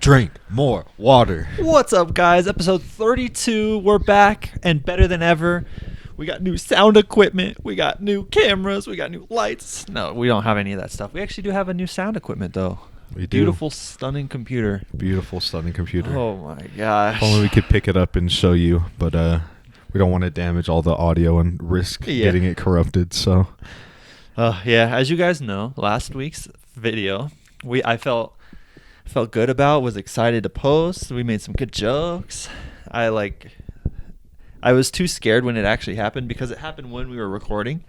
Drink more water. What's up, guys? Episode 32. We're back and better than ever. We got new sound equipment. We got new cameras. We got new lights. No, we don't have any of that stuff. We actually do have a new sound equipment, though. We do. Beautiful, stunning computer. Beautiful, stunning computer. Oh, my gosh. If only we could pick it up and show you, but we don't want to damage all the audio and risk getting it corrupted. So, yeah, as you guys know, last week's video, I felt good about, was excited to post. We made some good jokes. I was too scared when it actually happened because it happened when we were recording.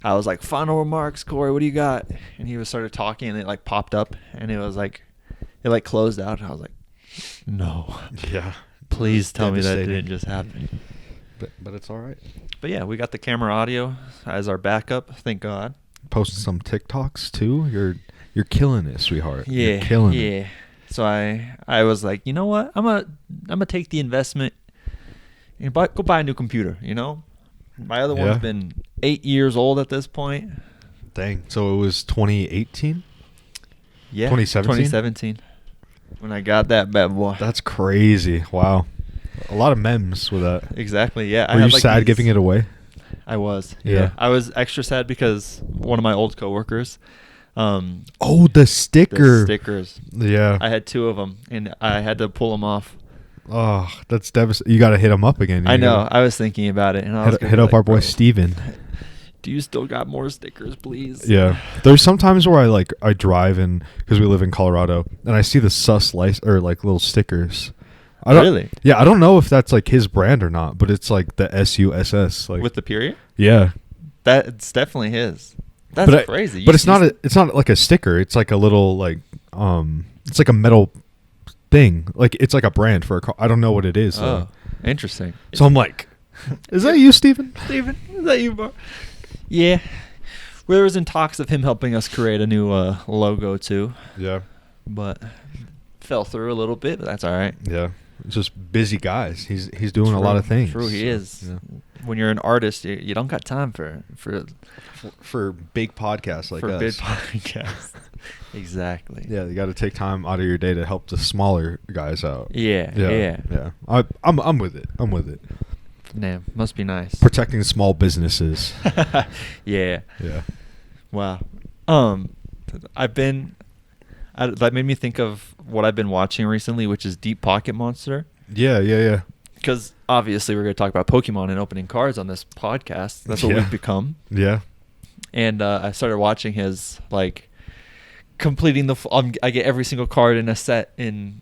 I was like, final remarks, Corey, what do you got? And he started talking and it popped up and it closed out. And I was like, no. Yeah. Please tell me that didn't just happen. But it's all right. But yeah, we got the camera audio as our backup. Thank God. Posted some TikToks too. You're killing it, sweetheart. Yeah. You're killing it. So I was like, you know what? I'm gonna take the investment and go buy a new computer, you know? My other one's been 8 years old at this point. Dang. So it was 2018? Yeah. 2017? 2017. When I got that bad boy. That's crazy. Wow. A lot of memes with that. Exactly, yeah. Were you sad giving it away? I was. Yeah. I was extra sad because one of my old coworkers. The sticker. The stickers. Yeah. I had 2 of them, and I had to pull them off. Oh, that's devastating. You got to hit him up again. I know. I was thinking about it, and I was hit up our boy Steven. Do you still got more stickers, please? Yeah. There's sometimes where I drive because we live in Colorado, and I see the sus little stickers. Really? Yeah, I don't know if that's his brand or not, but it's the SUSS with the period. Yeah. It's definitely his. That's crazy. But it's not like a sticker. It's like a little it's like a metal thing. It's like a brand for a car. I don't know what it is. Oh, interesting. So I'm like, is that you, Steven? Steven, is that you, bro? Yeah. We was in talks of him helping us create a new logo too. Yeah. But fell through a little bit, but that's all right. Yeah. Just busy guys. He's doing a lot of things. True, he is. Yeah. When you're an artist, you don't got time for big podcasts like us. For big podcasts. Exactly. Yeah, you got to take time out of your day to help the smaller guys out. Yeah. I'm with it. Damn, must be nice. Protecting small businesses. Yeah. Yeah. Wow. That made me think of what I've been watching recently, which is Deep Pocket Monster. Yeah. Because obviously we're going to talk about Pokemon and opening cards on this podcast. That's what we've become. Yeah. And I started watching his completing I get every single card in a set in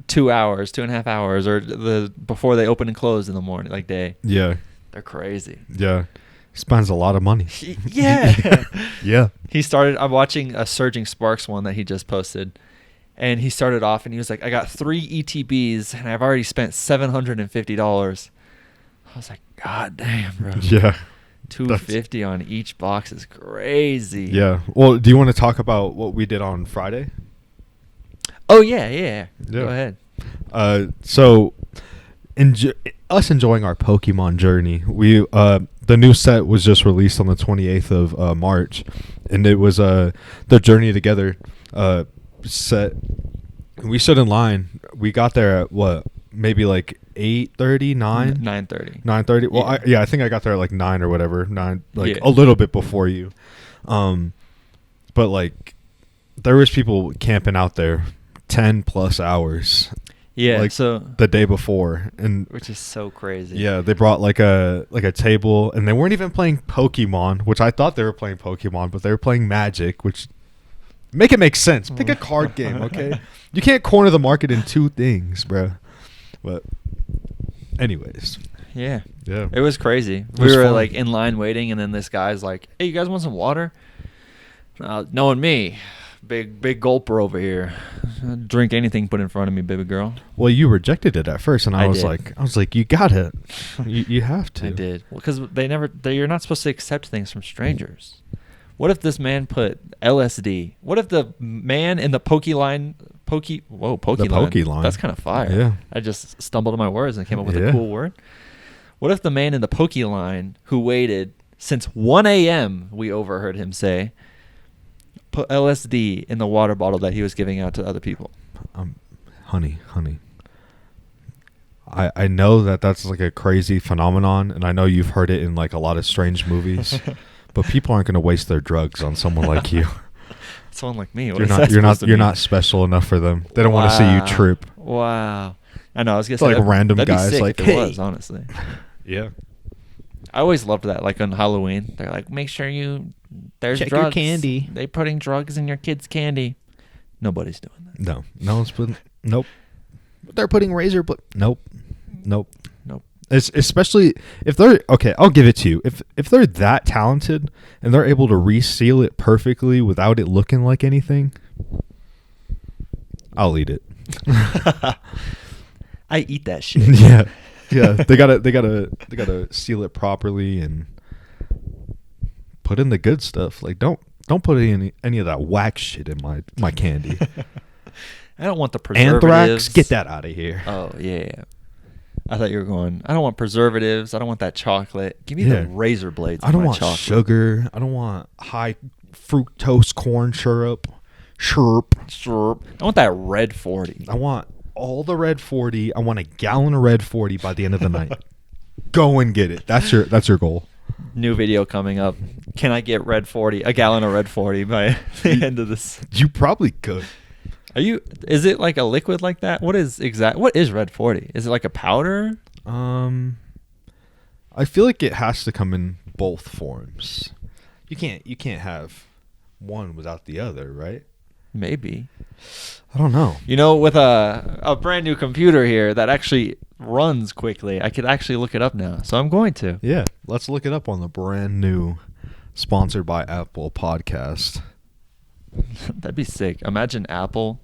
2 hours, 2.5 hours, or before they open and close in the morning, day. Yeah. They're crazy. Yeah. He spends a lot of money. Yeah. Yeah. I'm watching a Surging Sparks one that he just posted. And he started off and he was like, I got 3 ETBs and I've already spent $750. I was like, God damn, bro. Yeah. $250 on each box is crazy. Yeah. Well, do you want to talk about what we did on Friday? Oh, yeah. Go ahead. So us enjoying our Pokemon journey, we the new set was just released on the 28th of March, and it was the Journey Together set. We stood in line. We got there at what, maybe 8:30, 9:30. 9:30. Well, I think I got there at 9 or whatever. 9, a little bit before you. But there was people camping out there 10 plus hours. Yeah, so the day before, and which is so crazy. Yeah, they brought a table, and they weren't even playing Pokemon, which I thought they were playing Pokemon, but they were playing Magic, which make it make sense. Pick a card game, okay? You can't corner the market in 2 things, bro. But anyways, yeah, it was crazy. We were in line waiting, and then this guy's like, "Hey, you guys want some water?" Knowing me. Big gulper over here. Drink anything put in front of me, baby girl. Well, you rejected it at first, and I was like, you got it. You have to. I did. Well, because you're not supposed to accept things from strangers. What if this man put LSD? What if the man in the Pokeline? That's kind of fire. Yeah. I just stumbled on my words and came up with a cool word. What if the man in the Pokeline who waited since 1 a.m., we overheard him say, put LSD in the water bottle that he was giving out to other people? honey. I know that's like a crazy phenomenon, and I know you've heard it in like a lot of strange movies, but people aren't going to waste their drugs on someone like you. Someone like me. You're not special enough for them. They don't want to see you trip. Wow. I know. I was gonna It's say like random that'd be guys sick like, if it hey. was, honestly. Yeah. I always loved that. Like on Halloween, they're like, make sure there's check your drugs. candy. They putting drugs in your kids' candy. Nobody's doing that. No one's putting. Nope. They're putting razor. Nope. It's especially if they're okay. I'll give it to you. If they're that talented and they're able to reseal it perfectly without it looking like anything, I'll eat it. I eat that shit. Yeah. They gotta seal it properly and put in the good stuff. Like don't put any of that whack shit in my candy. I don't want the preservatives. Anthrax, get that out of here. Oh yeah. I thought you were going, I don't want preservatives. I don't want that chocolate. Give me the razor blades. I don't want chocolate. sugar. I don't want high fructose corn syrup. I want that red 40. I want all the red 40. I want a gallon of red 40 by the end of the night. Go and get it. That's your goal. New video coming up. Can I get a gallon of red 40 by the end of this? You probably could. Is it like a liquid like that? What is red 40? Is it like a powder? I feel like it has to come in both forms. You can't have one without the other, right? Maybe. I don't know. With a brand new computer here that actually runs quickly, I could actually look it up now. So I'm going to. Yeah, let's look it up on the brand new sponsored by Apple podcast. That'd be sick. Imagine Apple.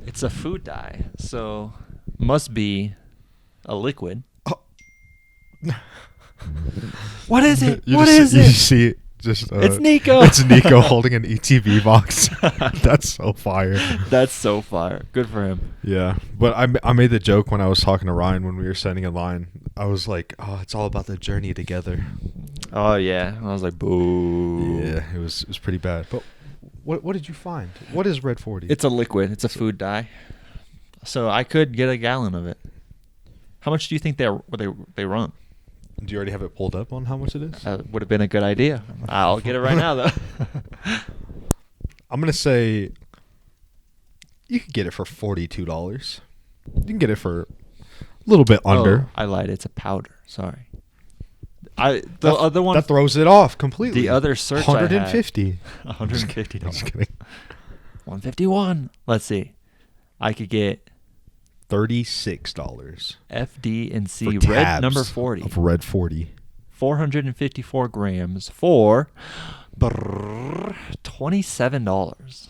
It's a food dye, so must be a liquid. Oh. What is it? You see it. It's Nico. It's Nico holding an ETV box. That's so fire. That's so fire. Good for him. Yeah, but I made the joke when I was talking to Ryan when we were standing in line. I was like, "Oh, it's all about the journey together." Oh yeah, I was like, "Boo." Yeah, it was pretty bad. But what did you find? What is Red 40? It's a liquid. It's a food dye. So I could get a gallon of it. How much do you think they run? Do you already have it pulled up on how much it is? Would have been a good idea. I'll get it right now, though. I'm going to say you could get it for $42. You can get it for a little bit under. Oh, I lied. It's a powder. Sorry. The other one. That throws it off completely. The other search $150. $150. Just kidding. 151. Let's see. I could get $36. FD and C for red tabs number 40 of Red 40. 454 grams for $27.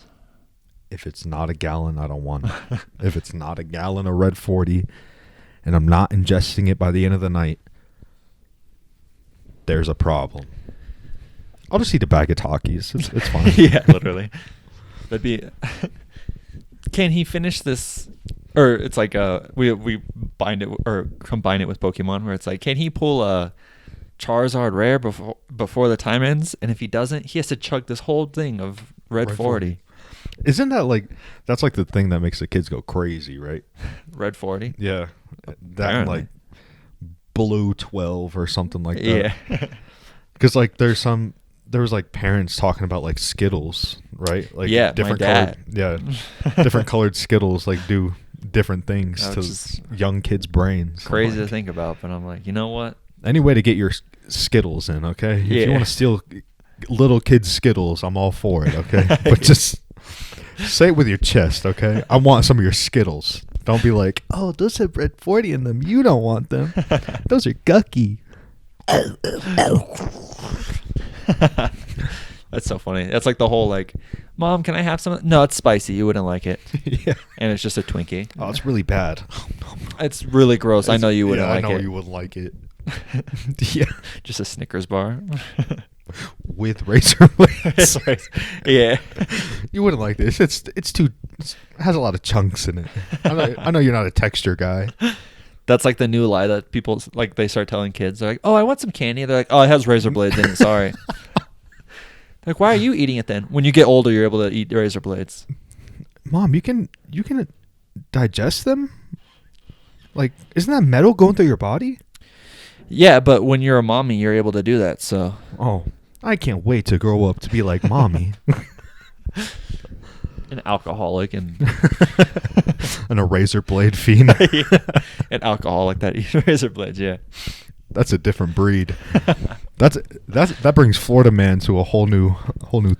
If it's not a gallon, I don't want it. If it's not a gallon of Red 40 and I'm not ingesting it by the end of the night, there's a problem. I'll just eat a bag of Takis. It's fine. Yeah, literally. That'd be. Can he finish this? Or it's like we bind it or combine it with Pokemon, where it's like, can he pull a Charizard rare before the time ends? And if he doesn't, he has to chug this whole thing of Red 40. Isn't that that's like the thing that makes the kids go crazy, right? Red 40. Yeah, that and like Blue 12 or something like that. Yeah. Because like there was like parents talking about like Skittles, right? Like different colored, different colored Skittles like do different things to young kids' brains. Crazy to think about, but I'm like, you know what? Any way to get your Skittles in, okay? Yeah. If you want to steal little kids' Skittles, I'm all for it, okay? But just say it with your chest, okay? I want some of your Skittles. Don't be like, oh, those have Red 40 in them. You don't want them. Those are gucky. That's so funny. That's like the whole like, Mom, can I have some? No, it's spicy. You wouldn't like it. Yeah. And it's just a Twinkie. Oh, it's really bad. It's really gross. I know you wouldn't like it. I know you wouldn't like it. Yeah. Just a Snickers bar. With razor blades. Yeah. You wouldn't like this. It has a lot of chunks in it. I know you're not a texture guy. That's like the new lie that people like. They start telling kids, they're like, "Oh, I want some candy." They're like, "Oh, it has razor blades in it." Sorry. Like, why are you eating it then? When you get older, you're able to eat razor blades. Mom, you can digest them? Like, isn't that metal going through your body? Yeah, but when you're a mommy, you're able to do that. So. Oh, I can't wait to grow up to be like mommy. An alcoholic and and a razor blade fiend. Yeah. An alcoholic that eats razor blades. Yeah. That's a different breed. That brings Florida man to a whole new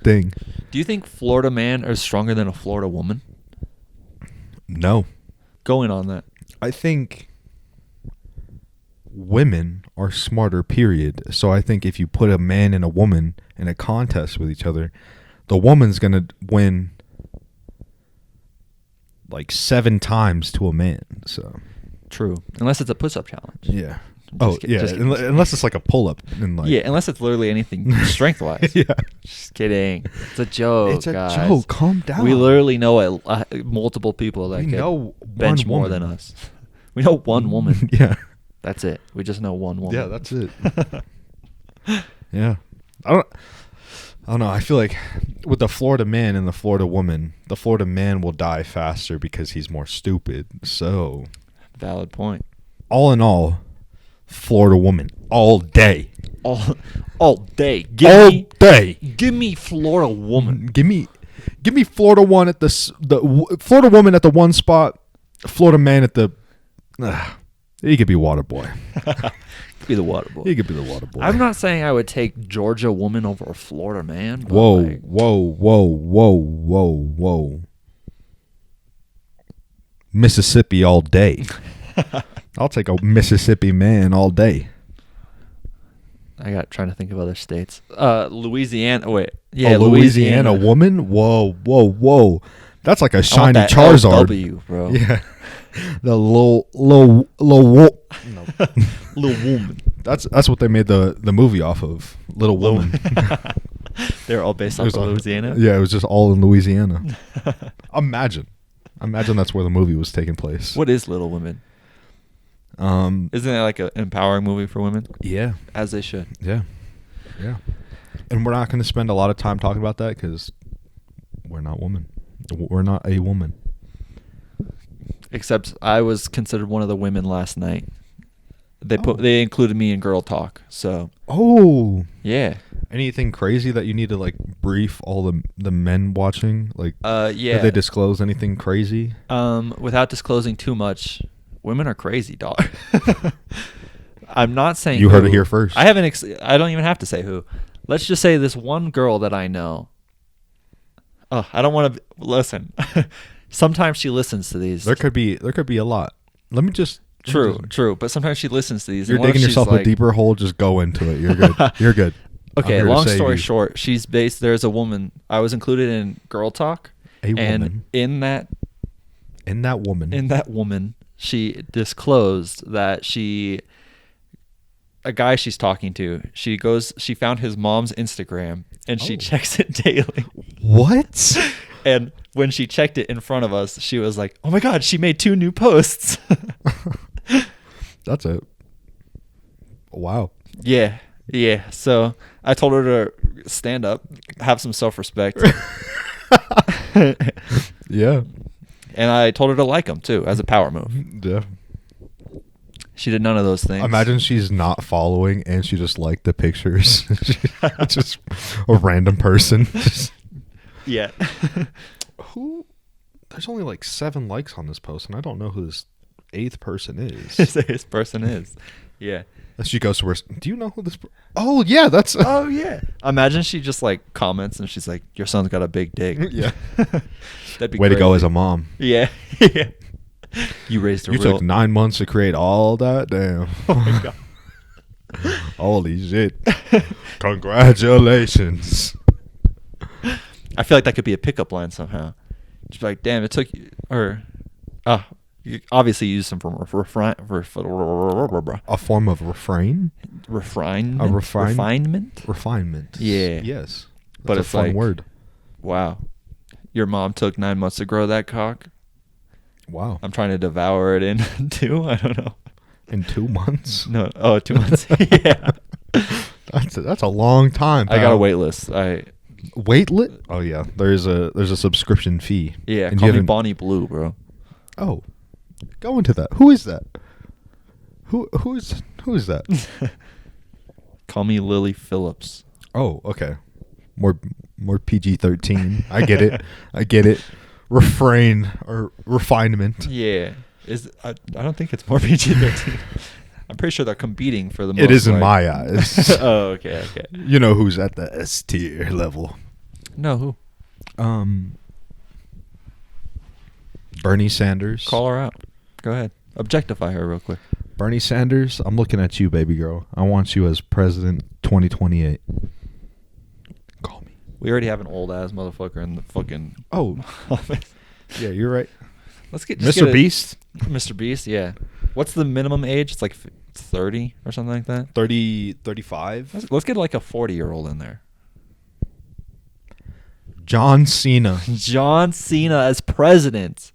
thing. Do you think Florida man is stronger than a Florida woman? No. Going on that. I think women are smarter, period. So I think if you put a man and a woman in a contest with each other, the woman's going to win like 7 times to a man. So True. Unless it's a push-up challenge. yeah. Just Unless it's like a pull-up. And like, yeah, unless it's literally anything strength-wise. Yeah. Just kidding. It's a joke, It's a guys. joke. Calm down. We literally know multiple people that We can know bench one more woman. than us. We know one woman. Yeah. That's it. We just know one woman. Yeah, that's it. Yeah. I don't know. I feel like with the Florida man and the Florida woman, the Florida man will die faster because he's more stupid. So, Valid point. all in all, Florida woman all day. All day. All day. Give me Florida woman. Give me Florida one at the Florida woman at the one spot, Florida man at the. He could be water boy. Be the water boy. He could be the water boy. I'm not saying I would take Georgia woman over a Florida man. But Whoa, like, whoa. Mississippi all day. I'll take a Mississippi man all day. I got trying to think of other states. Louisiana. Wait. Yeah, a Louisiana woman? Whoa. That's like a shiny that Charizard. LW, bro. Yeah. The little no. Little woman. That's what they made the movie off of. Little Woman. They're all based off of Louisiana? Yeah, it was just all in Louisiana. Imagine that's where the movie was taking place. What is Little Women? Isn't it like an empowering movie for women? Yeah. As they should. Yeah. And we're not going to spend a lot of time talking about that because we're not women. We're not a woman. Except I was considered one of the women last night. They included me in Girl Talk. So. Oh. Yeah. Anything crazy that you need to like brief all the men watching? Like, yeah. Did they disclose anything crazy? Without disclosing too much, women are crazy, dog. I'm not saying you heard it here first. I don't even have to say who. Let's just say this one girl that I know. Oh, I don't want to listen. Sometimes she listens to these. There could be a lot. Let me just. True. But sometimes she listens to these. You're digging yourself a deeper hole. Just go into it. You're good. You're good. Okay. Long story short, there's a woman. I was included in Girl Talk. Woman. In that woman, she disclosed that a guy she's talking to, she found his mom's Instagram and she checks it daily. What? And when she checked it in front of us, she was like, "Oh my God, she made 2 new posts." That's it. Wow. Yeah. So I told her to stand up, have some self-respect. Yeah. And I told her to like them too, as a power move. Yeah. She did none of those things. Imagine she's not following and she just liked the pictures. Just a random person. Yeah. There's only like 7 likes on this post, and I don't know who this 8th person is. This person is. Yeah. And she goes to her. Do you know who this? Oh yeah, that's. Oh yeah. Imagine she just like comments and she's like, "Your son's got a big dick." Yeah. That'd be way crazy. to go as a mom. Yeah. Yeah. You raised a You took 9 months to create all that. Damn. Oh my God. Holy shit. Congratulations. I feel like that could be a pickup line somehow. Just be like, damn, it took you, or, you obviously use them from a form of refrain? Refinement? Refinement. Yeah. Yes. But That's it's a fun like, word. Wow. Your mom took 9 months to grow that cock? Wow. I'm trying to devour it in 2? I don't know. In 2 months? No. Oh, 2 months. Yeah. That's a long time, pal. I got a wait list. Wait lit? Oh yeah. There's a subscription fee. Yeah, and call me Bonnie Blue, bro. Oh, go into that. Who is that? Who is that? Call me Lily Phillips. Oh, okay. More PG-13. I get it. I get it. Refrain or refinement. Yeah. I don't think it's more PG-13. I'm pretty sure they're competing for the most. It is in my eyes. Oh, okay. You know who's at the S tier level? No, who? Bernie Sanders. Call her out. Go ahead. Objectify her real quick. Bernie Sanders, I'm looking at you, baby girl. I want you as president 2028. Call me. We already have an old ass motherfucker in the fucking Oh, office. yeah, you're right. Let's get Mr. Beast. Mr. Beast, yeah. What's the minimum age? It's like 30 or something like that. 30, 35. Let's get like a 40-year-old in there. John Cena. John Cena as president.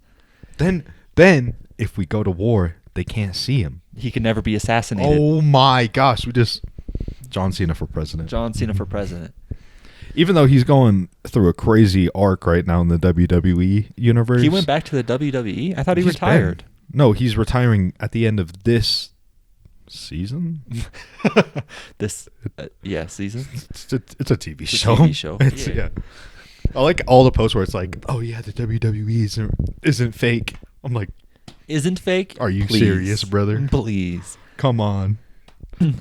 Then if we go to war, they can't see him. He can never be assassinated. Oh my gosh, John Cena for president. John Cena for president. Even though he's going through a crazy arc right now in the WWE universe. He went back to the WWE? I thought he He's retired. No, he's retiring at the end of this season. Season. It's a TV It's show. a TV show. Yeah. I like all the posts where it's like, oh yeah, the WWE isn't fake. I'm like, Isn't fake? are you Please. serious, brother? Please. Come on.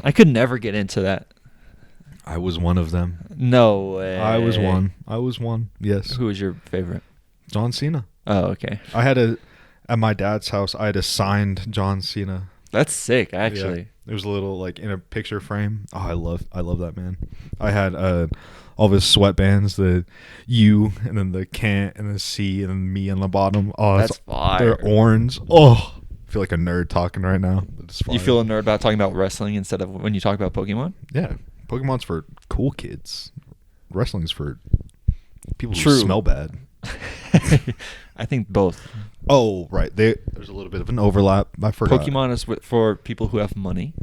I could never get into that. I was one of them. No way. I was one. Yes. Who was your favorite? John Cena. Oh, okay. At my dad's house, I had a signed John Cena. That's sick, actually. Yeah. It was a little like in a picture frame. Oh, I love that man. I had all of his sweatbands, the U and then the can't and the C and then me on the bottom. Oh, That's fire. They're orange. Oh, I feel like a nerd talking right now. But it's fire. You feel a nerd about talking about wrestling instead of when you talk about Pokemon? Yeah. Pokemon's for cool kids. Wrestling's for people True. who smell bad. I think both. Oh, right. There's a little bit of an overlap. I forgot. Pokemon is for people who have money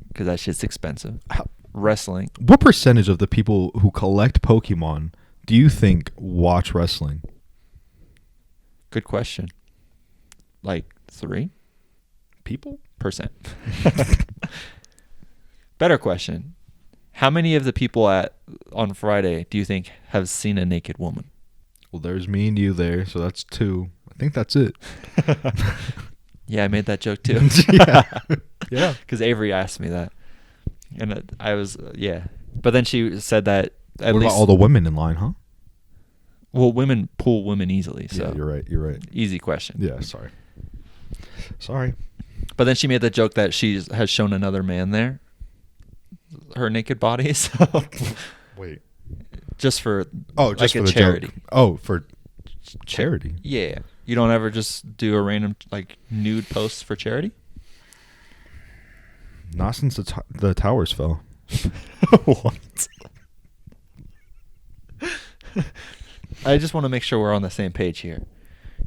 because that shit's expensive. Wrestling. What percentage of the people who collect Pokemon do you think watch wrestling? Good question. Like 3%? People? Better question. How many of the people on Friday do you think have seen a naked woman? Well, there's me and you there, so that's 2. I think that's it. Yeah, I made that joke too. Yeah. Because Avery asked me that. And I was, yeah. But then she said that at What least... about all the women in line, huh? Well, women pull women easily, so... Yeah, you're right. Easy question. Yeah, sorry. But then she made the joke that she has shown another man there, her naked body, so... Wait. Just for... Oh, just like for the charity. joke. Oh, for charity? Yeah. You don't ever just do a random, like, nude post for charity? Not since the towers fell. What? I just want to make sure we're on the same page here.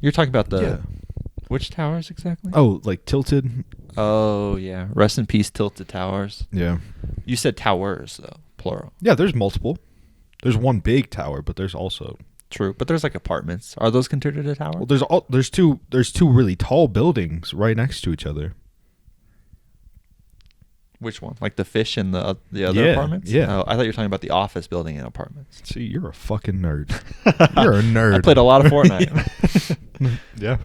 You're talking about the... Yeah. Which towers exactly? Oh, like tilted? Oh, yeah. Rest in peace, Tilted Towers. Yeah. You said towers, though, plural. Yeah, there's multiple. There's one big tower, but there's also... True, but there's like apartments. Are those considered a tower? Well, there's two really tall buildings right next to each other. Which one? Like the fish and the other apartments? Yeah. Oh, I thought you were talking about the office building and apartments. See, you're a fucking nerd. You're a nerd. I played a lot of Fortnite. Yeah.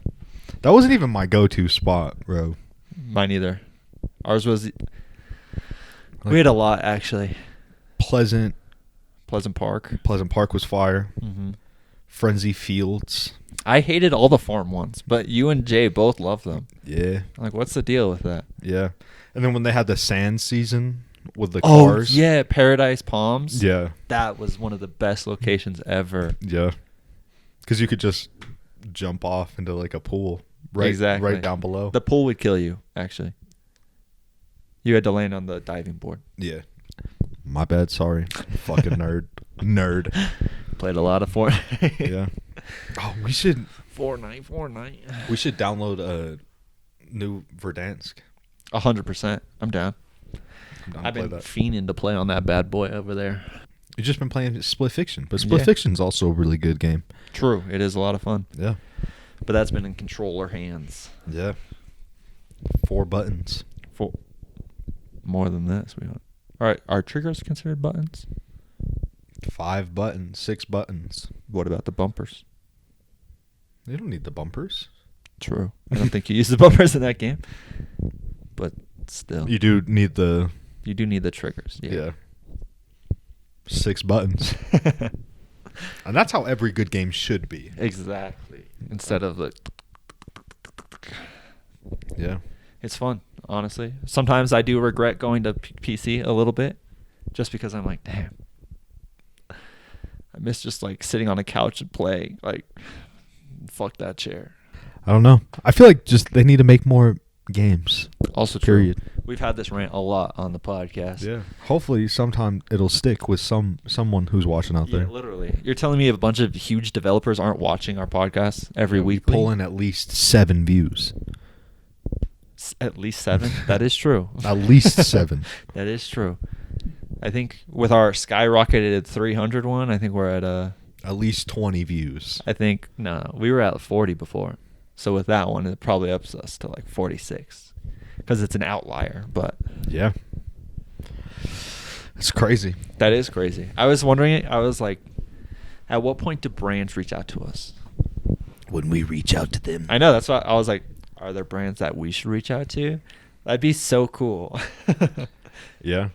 That wasn't even my go-to spot, bro. Mine either. Ours was... we had a lot, actually. Pleasant Park. Pleasant Park was fire. Mm-hmm. Frenzy Fields. I hated all the farm ones, but you and Jay both loved them. Yeah. Like, what's the deal with that? Yeah. And then when they had the sand season with the cars. Oh, yeah, Paradise Palms. Yeah. That was one of the best locations ever. Yeah. Because you could just jump off into like a pool right down below. The pool would kill you, actually. You had to land on the diving board. Yeah. My bad, sorry. Fucking nerd. Played a lot of Fortnite. Yeah. Oh, we should Fortnite. We should download a new Verdansk. 100%. I'm down. I've been fiending to play on that bad boy over there. You've just been playing Split Fiction, but Split Fiction's also a really good game. True. It is a lot of fun. Yeah. But that's been in controller hands. Yeah. 4 buttons. More than this. All right, are triggers considered buttons? 5 buttons, 6 buttons. What about the bumpers? They don't need the bumpers. True. I don't think you use the bumpers in that game. But still. You do need the... You do need the triggers. Yeah. 6 buttons. And that's how every good game should be. Exactly. Instead of the... Yeah. It's fun, honestly. Sometimes I do regret going to PC a little bit. Just because I'm like, damn. I miss just like sitting on a couch and playing. Like, fuck that chair. I don't know. I feel like just they need to make more games. Also Period. true. We've had this rant a lot on the podcast. Yeah. Hopefully sometime it'll stick with someone who's watching out there. Literally. You're telling me a bunch of huge developers aren't watching our podcast every week? Pull in at least 7 views. At least 7? That is true. At least 7. That is true. I think with our skyrocketed 300 one, I think we're at at least 20 views. I think no, we were at 40 before. So with that one, it probably ups us to like 46 because it's an outlier. But yeah, it's crazy. That is crazy. I was wondering. I was like, at what point do brands reach out to us? When we reach out to them. I know. That's why I was like, are there brands that we should reach out to? That'd be so cool. Yeah.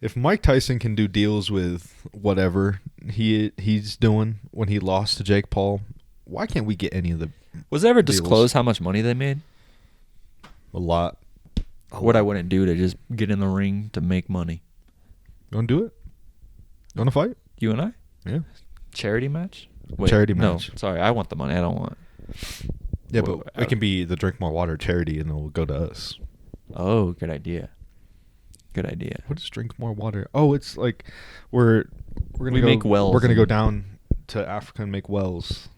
If Mike Tyson can do deals with whatever he's doing when he lost to Jake Paul, why can't we get any of the Was it ever deals? disclosed how much money they made? A lot. What I wouldn't do to just get in the ring to make money. You want to do it? You want to fight? You and I? Yeah. Charity match? Wait, Charity match. No, sorry. I want the money. I don't want. Yeah, but it can be the Drink More Water charity and it'll go to us. Oh, good idea. Good idea. What is Drink More Water? Oh, it's like we're gonna make wells. We're gonna go down to Africa and make wells,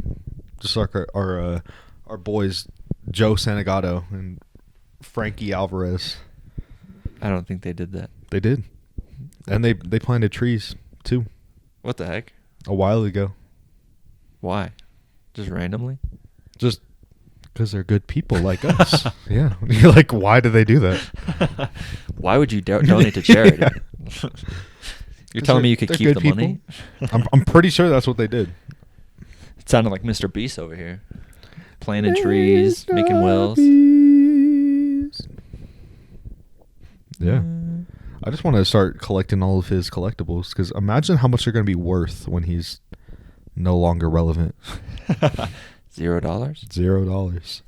just like our boys Joe Santagato and Frankie Alvarez. I don't think they did that. They did, and they planted trees too. What the heck? A while ago. Why? Just randomly? Just because they're good people like us. Yeah. You're like, why do they do that? Why would you donate to charity? Yeah. You're telling me you could keep the people. money? I'm pretty sure that's what they did. It sounded like Mr. Beast over here. Planting trees, making wells. Yeah. I just want to start collecting all of his collectibles because imagine how much they're going to be worth when he's no longer relevant. $0? $0.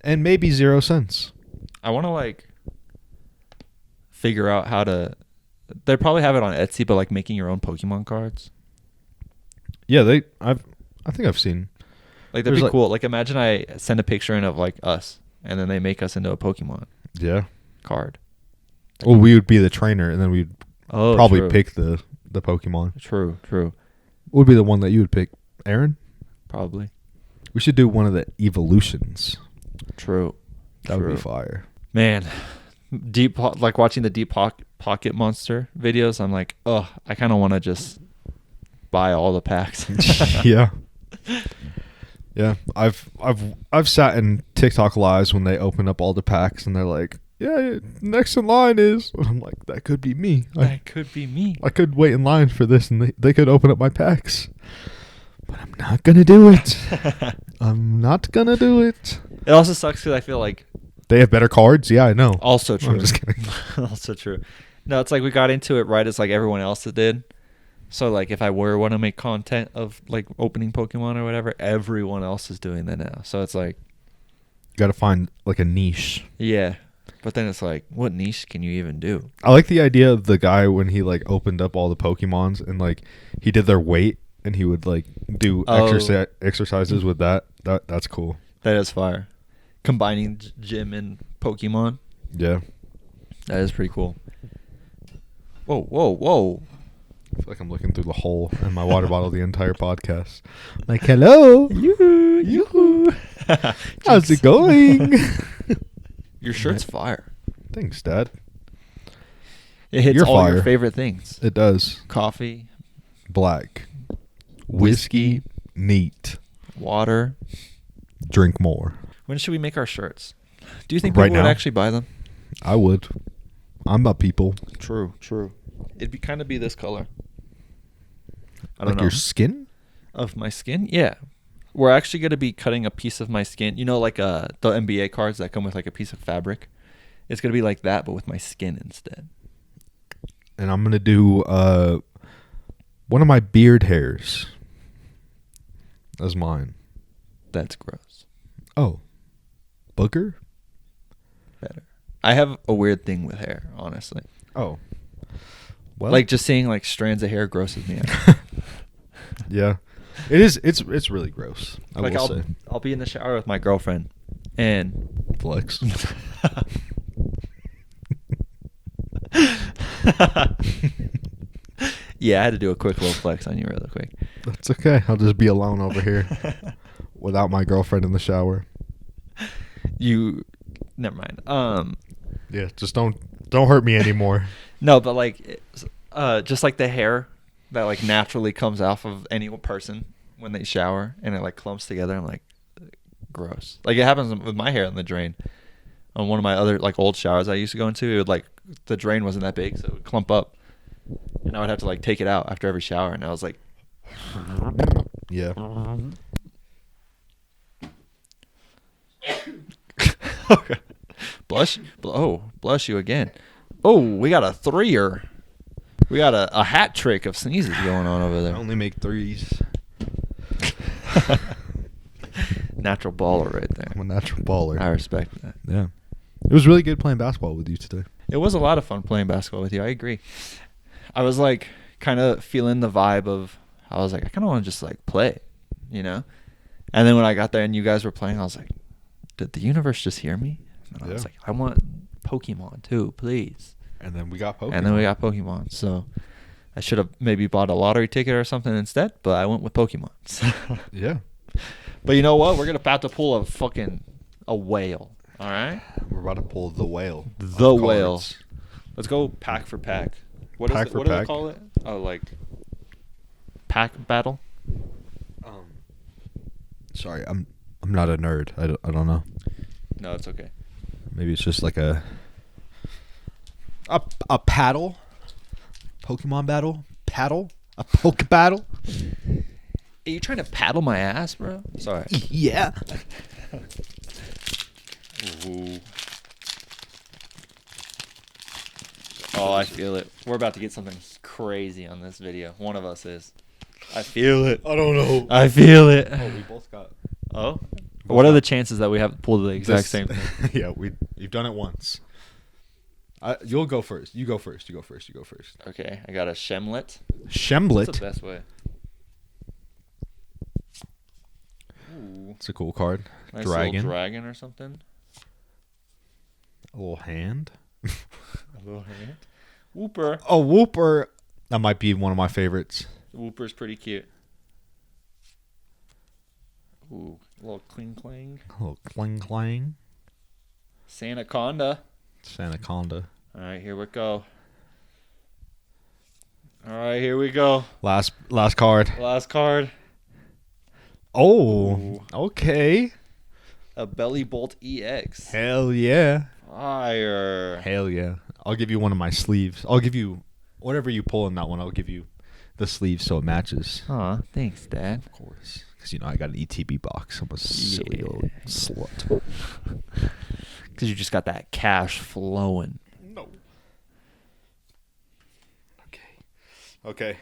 And maybe 0 cents. I want to like figure out how to. They probably have it on Etsy, but like making your own Pokemon cards. Yeah, I think I've seen. Like that'd be cool. Like imagine I send a picture in of like us, and then they make us into a Pokemon. Yeah. Card. Well, we would be the trainer, and then we'd probably true. pick the Pokemon. True. What would be the one that you would pick? Aaron? Probably. We should do one of the evolutions. True. That would be fire. Man, like watching the Deep Pocket Monster videos, I'm like, oh, I kind of want to just buy all the packs. Yeah. Yeah. I've sat in TikTok lives when they open up all the packs and they're like, yeah, next in line is. And I'm like, that could be me. That could be me. I could wait in line for this and they could open up my packs. But I'm not going to do it. I'm not going to do it. It also sucks because I feel like... They have better cards? Yeah, I know. Also true. I'm just kidding. Also true. No, it's like we got into it right as like everyone else did. So like if I were want to make content of like opening Pokemon or whatever, everyone else is doing that now. So it's like... Got to find like a niche. Yeah. But then it's like, what niche can you even do? I like the idea of the guy when he like opened up all the Pokemons and like he did their weight and he would like do exercises with that. That's cool. That is fire. Combining gym and Pokemon. Yeah. That is pretty cool. Whoa. I feel like I'm looking through the hole in my water bottle the entire podcast. Like, hello. Yoo-hoo. How's it going? Your shirt's fire. Thanks, Dad. It hits You're all fire. your favorite things. It does. Coffee. Black. Whiskey. Neat. Water. Drink more. When should we make our shirts? Do you think Right people would now? actually buy them? I would. I'm a people. True. It'd be kind of be this color. I don't Like know. your skin? Of my skin? Yeah. We're actually going to be cutting a piece of my skin. You know, like the NBA cards that come with like a piece of fabric? It's going to be like that, but with my skin instead. And I'm going to do one of my beard hairs as mine. That's gross. Oh. Booger? Better. I have a weird thing with hair, honestly. Oh. Well. Like just seeing like strands of hair grosses me out. Yeah. It is. It's really gross. I Like will say. I'll be in the shower with my girlfriend and Flex. yeah, I had to do a quick little flex on you real quick. That's okay. I'll just be alone over here without my girlfriend in the shower. Never mind. Yeah, just don't hurt me anymore. No, but like, just like the hair that like naturally comes off of any person when they shower and it like clumps together. I'm like, gross. Like it happens with my hair in the drain. On one of my other like old showers I used to go into, it would like the drain wasn't that big, so it would clump up, and I would have to like take it out after every shower. And I was like, Yeah. blush. Blush you again. Oh, we got a threer. We got a hat trick of sneezes going on over I there. only make threes. Natural baller right there. I'm a natural baller. I respect that. Yeah. It was really good playing basketball with you today. It was a lot of fun playing basketball with you. I agree. I was like kind of feeling the vibe of, I was like, I kind of want to just like play, you know? And then when I got there and you guys were playing, I was like, did the universe just hear me? And I was like, I want Pokemon too, please. And then we got Pokemon. And then we got Pokemon. So I should have maybe bought a lottery ticket or something instead, but I went with Pokemon. Yeah. But you know what? We're about to pull a whale. All right? We're about to pull the whale. The of whale. cards. Let's go pack for pack. Pack for what do they pack? call it? Oh, like pack battle? Sorry, I'm not a nerd. I don't know. No, it's okay. Maybe it's just like a paddle. Pokemon battle? Paddle? A poke battle? Are you trying to paddle my ass, bro? Sorry. Yeah. Ooh. Oh, I feel it. We're about to get something crazy on this video. One of us is. I feel it. I don't know. I feel it. Oh, we both got. Oh? What are the chances that we have pulled the exact same thing? Yeah, you've done it once. You'll go first. You go first. You go first. Okay, I got a Shemlet. Shemlet. That's the best way. Ooh. It's a cool card. Nice Dragon. little dragon or something. A little hand. A little hand. Whooper. A Whooper. That might be one of my favorites. Whooper's pretty cute. Ooh, a little cling clang. A little clang clang. Sanaconda. Sanaconda. All right, here we go. All right, here we go. Last card. Last card. Oh, Ooh. okay. A Belly Bolt EX. Hell yeah. Fire. Hell yeah. I'll give you one of my sleeves. I'll give you whatever you pull in that one. I'll give you the sleeve so it matches. Aw, thanks, Dad. Of course. Because, I got an ETB box. I'm a silly little slut. Because you just got that cash flowing. No. Okay.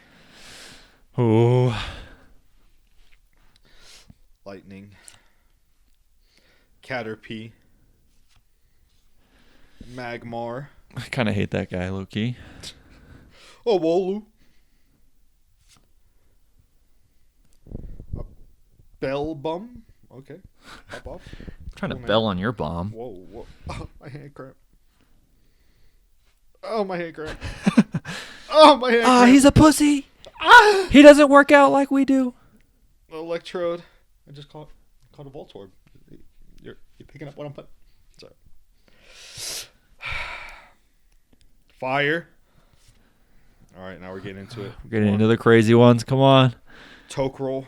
Ooh. Lightning. Caterpie. Magmar. I kind of hate that guy, low-key. Oh, Wolu. A Bell Bum. Okay. Pop off. I'm trying to man. bell on your bomb. Whoa. Oh, my hand cramp. Oh, my hand cramp. Oh, my hand cramp. He's a pussy. He doesn't work out like we do. Electrode. I just caught a Voltorb. You're picking up what I'm putting. Sorry. Fire. All right, now we're getting into it. We're getting into the crazy ones. Come on. Tokrol.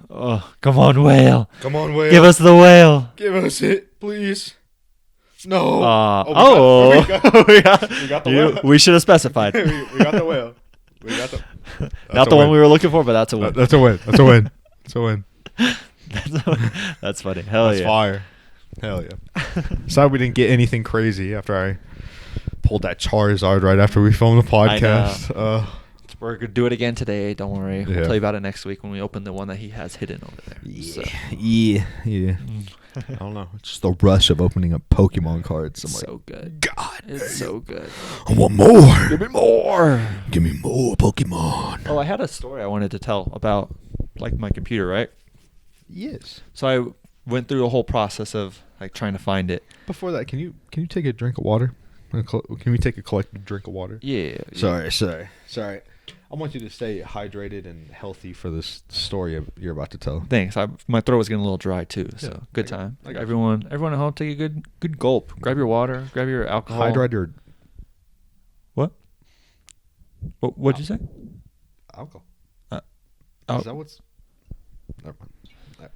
Oh, come on, whale. Come on, whale. Give us the whale. Give us it, please. No. We got the whale. We should have specified. we got the whale. We got the. Not the one we were looking for, but that's a win. That's a win. That's a win. That's a win. That's funny. Hell That's yeah. fire. Hell yeah. Sorry we didn't get anything crazy after I pulled that Charizard right after we filmed the podcast. We're going to do it again today. Don't worry. We'll Yeah. tell you about it next week when we open the one that he has hidden over there. So. Yeah. I don't know. It's just the rush of opening up Pokemon cards. I'm So good. God. It's so good. I want more. Give me more. Give me more Pokemon. Oh, I had a story I wanted to tell about like my computer, right? Yes. So I went through a whole process of like trying to find it. Before that, can you take a drink of water? Can we take a collective drink of water? Yeah. Sorry. I want you to stay hydrated and healthy for this story you're about to tell. Thanks. My throat was getting a little dry too, so Yeah, good time. I got you. Everyone at home, take a good gulp. Grab your water. Grab your alcohol. Hydrate your What? What'd you say? alcohol. Oh. Is that what's? Never mind.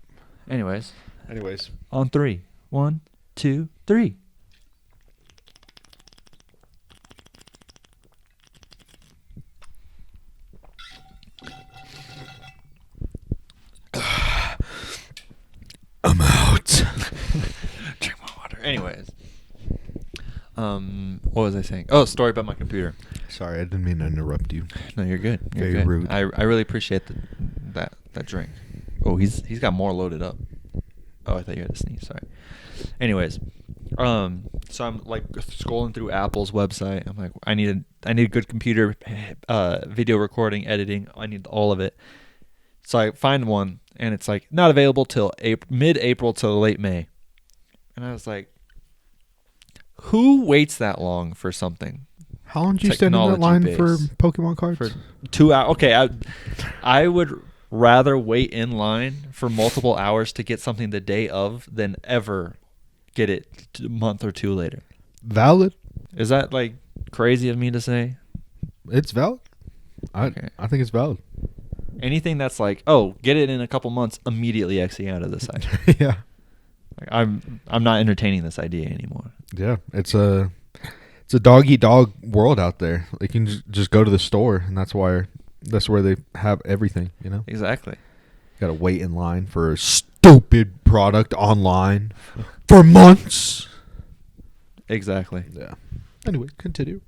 Anyways, Anyways, on 3. 1, 2, 3. I'm out. Drink my water. Anyways, what was I saying? Oh, story about my computer. Sorry, I didn't mean to interrupt you. No, you're good. You're Very good. rude. I really appreciate that drink. Oh, he's got more loaded up. Oh, I thought you had to sneeze. Sorry. Anyways, so I'm like scrolling through Apple's website. I'm like, I need a good computer, video recording, editing. I need all of it. So I find one, and it's like not available till mid-April till late May. And I was like, who waits that long for something? How long did you stand in that line for Technology-based. Pokemon cards? For 2 hours? Okay, I would rather wait in line for multiple hours to get something the day of than ever get it a month or two later. Valid. Is that like crazy of me to say? It's valid. I think it's valid. Anything that's like, oh, get it in a couple months, immediately Xing out of the site. Yeah. Like, I'm not entertaining this idea anymore. Yeah. It's a dog eat dog world out there. They can just go to the store, and that's where they have everything. You know. Exactly. Got to wait in line for a stupid product online for months. Exactly. Yeah. Anyway, continue.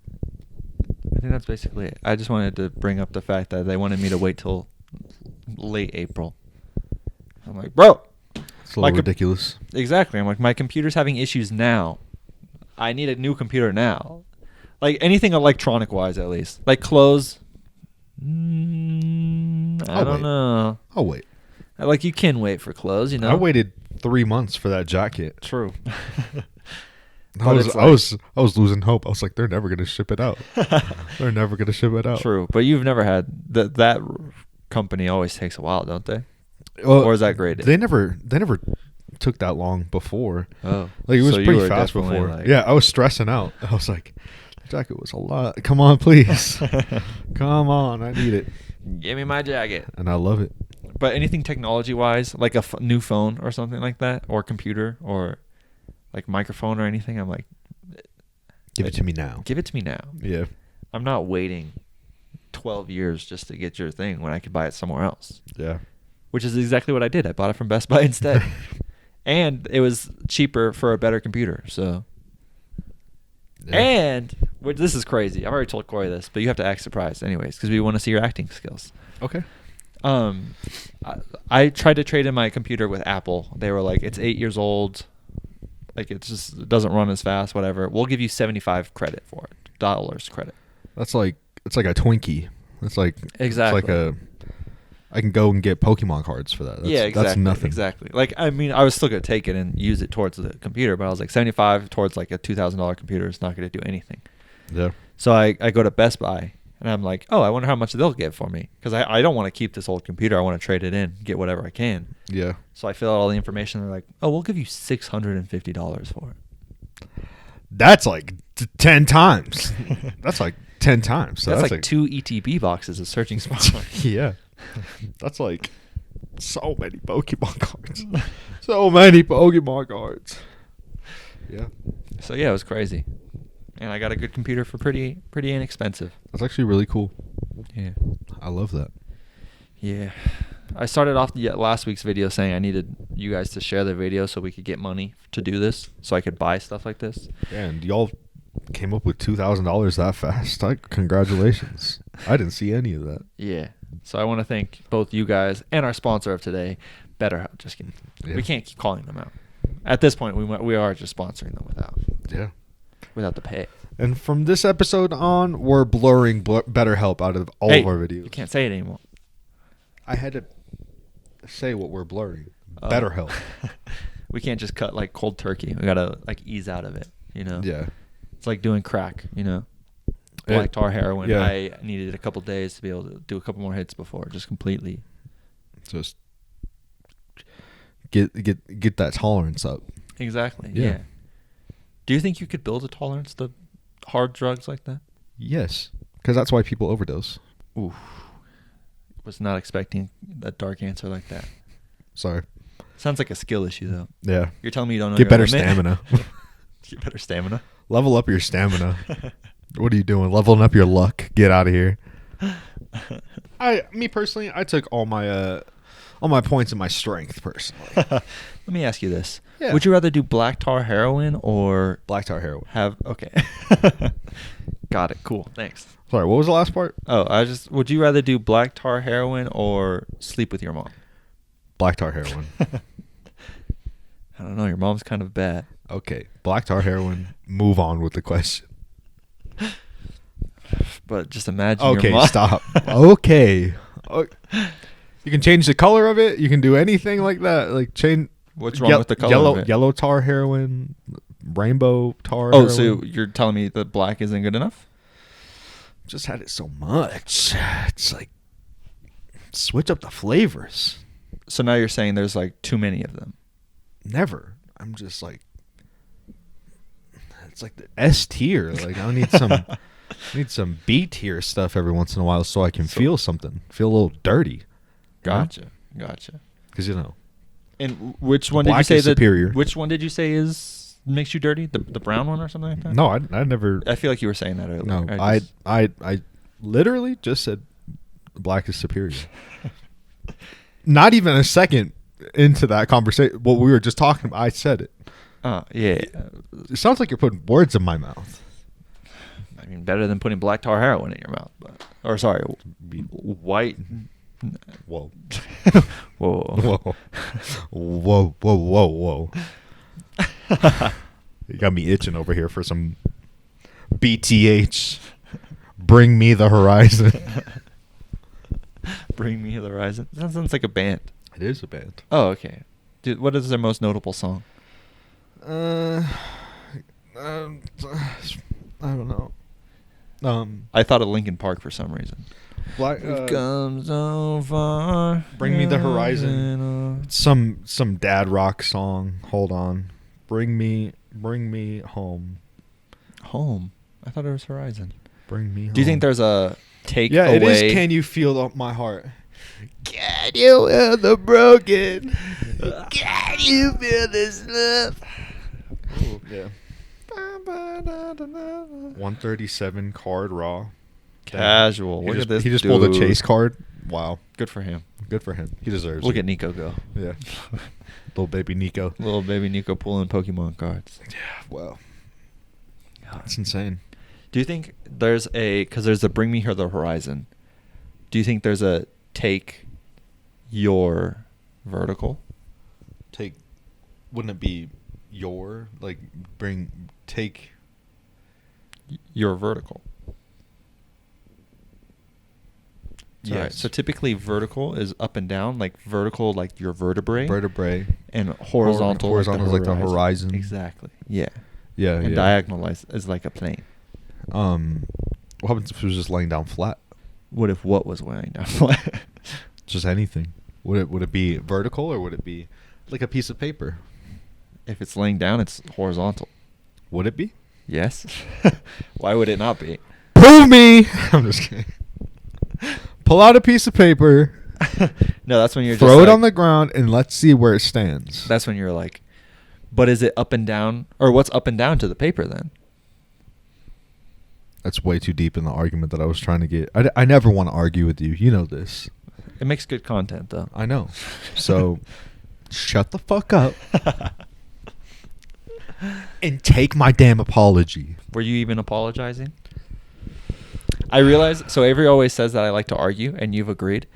I think that's basically it. I just wanted to bring up the fact that they wanted me to wait till late April. I'm like, bro. It's a little ridiculous. Exactly. I'm like, my computer's having issues now. I need a new computer now. Like anything electronic wise, at least. Like clothes. I don't know. I'll wait. Like you can wait for clothes, you know. I waited 3 months for that jacket. True. I was losing hope. I was like, they're never gonna ship it out. They're never gonna ship it out. True, but you've never had that company always takes a while, don't they? Well, or is that graded? They never took that long before. Oh, like it was so you pretty were fast definitely before. like- Yeah, I was stressing out. I was like, the jacket was a lot. Come on, please. Come on, I need it. Give me my jacket. And I love it. But anything technology wise, like a new phone or something like that, or computer, or like microphone or anything, I'm like, Give it to me now. give it to me now. Yeah. I'm not waiting 12 years just to get your thing when I could buy it somewhere else. Yeah. Which is exactly what I did. I bought it from Best Buy instead. And it was cheaper for a better computer. So, Yeah. and this is crazy. I've already told Corey this, but you have to act surprised anyways because we want to see your acting skills. Okay. I tried to trade in my computer with Apple. They were like, it's 8 years old. Like it doesn't run as fast, whatever. We'll give you 75 credit for it. Dollars credit. It's like a Twinkie. It's like Exactly. It's like I can go and get Pokemon cards for that. That's, yeah, exactly. That's nothing. Exactly. Like, I mean, I was still going to take it and use it towards the computer, but I was like, 75 towards like a $2,000 computer is not going to do anything. Yeah. So I go to Best Buy and I'm like, oh, I wonder how much they'll give for me. Because I don't want to keep this old computer. I want to trade it in, get whatever I can. Yeah. So I fill out all the information. They're like, oh, we'll give you $650 for it. That's like 10 times. That's like 10 times. So that's like 2 ETB boxes of searching spot. Yeah. That's like So many Pokemon cards. So many Pokemon cards. Yeah. So yeah, it was crazy. And I got a good computer for pretty inexpensive. That's actually really cool. Yeah. I love that. Yeah. I started off last week's video saying I needed you guys to share the video so we could get money to do this, so I could buy stuff like this. And y'all came up with $2,000 that fast. Congratulations. I didn't see any of that. Yeah. So I want to thank both you guys and our sponsor of today, BetterHelp. Just kidding. Yeah. We can't keep calling them out. At this point, we are just sponsoring them without the pay. And from this episode on, we're blurring BetterHelp out of all of our videos. You can't say it anymore. I had to say what we're blurring. BetterHelp. We can't just cut like cold turkey. We gotta like ease out of it. You know. Yeah. It's like doing crack. You know. Black tar heroin. Yeah. I needed a couple days to be able to do a couple more hits before just completely. Just get that tolerance up. Exactly. Yeah. Yeah. Do you think you could build a tolerance to hard drugs like that? Yes, because that's why people overdose. Oof. Was not expecting a dark answer like that. Sorry. Sounds like a skill issue though. Yeah. You're telling me you don't know. Get your better limit? stamina. Get better stamina. Level up your stamina. What are you doing? Leveling up your luck. Get out of here. Me personally, I took all my points in my strength personally. Let me ask you this. Yeah. Would you rather do black tar heroin or Black tar heroin. okay. Got it. Cool. Thanks. Sorry, what was the last part? Oh, would you rather do black tar heroin or sleep with your mom? Black tar heroin. I don't know. Your mom's kind of bad. Okay. Black tar heroin. Move on with the question. But just imagine your Okay, mom. stop. Okay. You can change the color of it. You can do anything like that. Like change. What's wrong with the color of it? Yellow tar heroin, rainbow tar Oh, heroin. so you're telling me that black isn't good enough? Just had it so much. It's like switch up the flavors. So now you're saying there's like too many of them. Never. I'm just like, it's like the S tier. Like I need some B tier stuff every once in a while so I can feel something. Feel a little dirty. Gotcha. Because And which one Black did you say is superior. Which one did you say makes you dirty? The brown one or something like that? No, I never. I feel like you were saying that earlier. No, I literally just said black is superior. Not even a second into that conversation, what we were just talking about, I said it. Yeah. It sounds like you're putting words in my mouth. I mean, better than putting black tar heroin in your mouth, white. Whoa. Whoa. Whoa. You got me itching over here for some BTH. Bring me the horizon. Bring me the horizon. That sounds like a band. It is a band. Oh, okay. Dude, what is their most notable song? I don't know. I thought of Linkin Park for some reason. We've come so far. Bring me the horizon. Some dad rock song. Hold on. Bring me home. Home. I thought it was Horizon. Bring me home. Do you think there's a take Yeah, away? it is. Can you feel my heart? Can you feel the broken? Can you feel this love? Ooh, yeah. 137 card raw. Casual. Look at this. He just dude. pulled a chase card. Wow. Good for him. Good for him. He deserves Look it. at Nico go. Yeah. Little baby Nico. Little baby Nico pulling Pokemon cards. Yeah, wow. That's insane. Do you think there's because there's a Bring Me Here the Horizon. Do you think there's a take your vertical? Wouldn't it be your, like, take your vertical? Yes. Right. So typically vertical is up and down, like vertical like your vertebrae. And horizontal. Horizontal is like the horizon. Exactly. Yeah. Yeah, And diagonal is like a plane. What happens if it was just laying down flat? What if what was laying down flat? Just anything. Would it be vertical or would it be like a piece of paper? If it's laying down, it's horizontal. Would it be? Yes. Why would it not be? Prove me! I'm just kidding. Pull out a piece of paper. No, that's when you're Throw just it like, on the ground and let's see where it stands. That's when you're like, but is it up and down, or what's up and down to the paper then? That's way too deep in the argument that I was trying to get. I never want to argue with you. You know this. It makes good content though. I know. So shut the fuck up and take my damn apology. Were you even apologizing? I realize. So Avery always says that I like to argue, and you've agreed.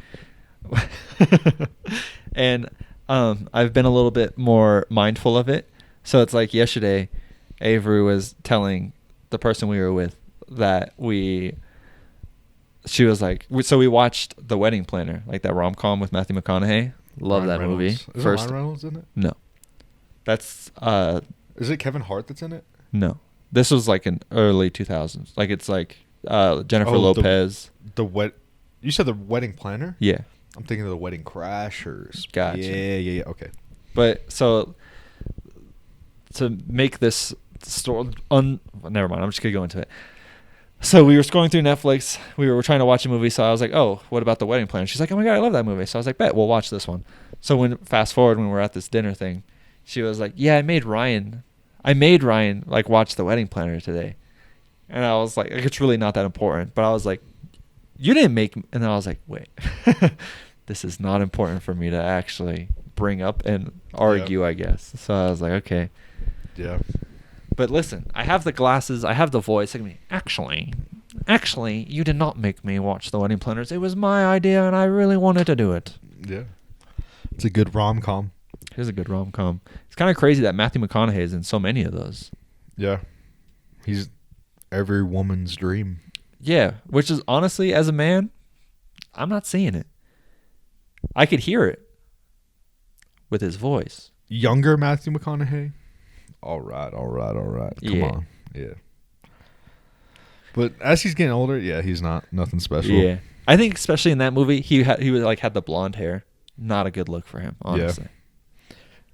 And I've been a little bit more mindful of it. So it's like yesterday, Avery was telling the person we were with that she was like, so we watched The Wedding Planner, like that rom-com with Matthew McConaughey. Love Ryan that Reynolds. movie. Is Ryan Reynolds in it? No. That's Is it Kevin Hart that's in it? no. This was like in early 2000s. Like it's like Jennifer Oh, Lopez. You said The Wedding Planner? Yeah. I'm thinking of The Wedding Crashers. Gotcha. Yeah. Okay. But so to make this story, never mind. I'm just gonna go into it. So we were scrolling through Netflix. We were trying to watch a movie. So I was like, "Oh, what about The Wedding Planner?" She's like, "Oh my god, I love that movie." So I was like, "Bet we'll watch this one." So fast forward when we're at this dinner thing, she was like, "Yeah, I made Ryan like watch The Wedding Planner today," and I was like, "It's really not that important." But I was like, "You didn't make," and then I was like, "Wait, this is not important for me to actually bring up and argue, I guess." So I was like, "Okay." Yeah. But listen, I have the glasses, I have the voice. I mean, actually, you did not make me watch The Wedding Planners. It was my idea, and I really wanted to do it. Yeah. It's a good rom-com. It is a good rom-com. It's kind of crazy that Matthew McConaughey is in so many of those. Yeah. He's every woman's dream. Yeah, which is honestly, as a man, I'm not seeing it. I could hear it with his voice. Younger Matthew McConaughey? All right. Come Yeah. on. Yeah. But as he's getting older, yeah, he's nothing special. Yeah. I think especially in that movie, he was like had the blonde hair. Not a good look for him, honestly.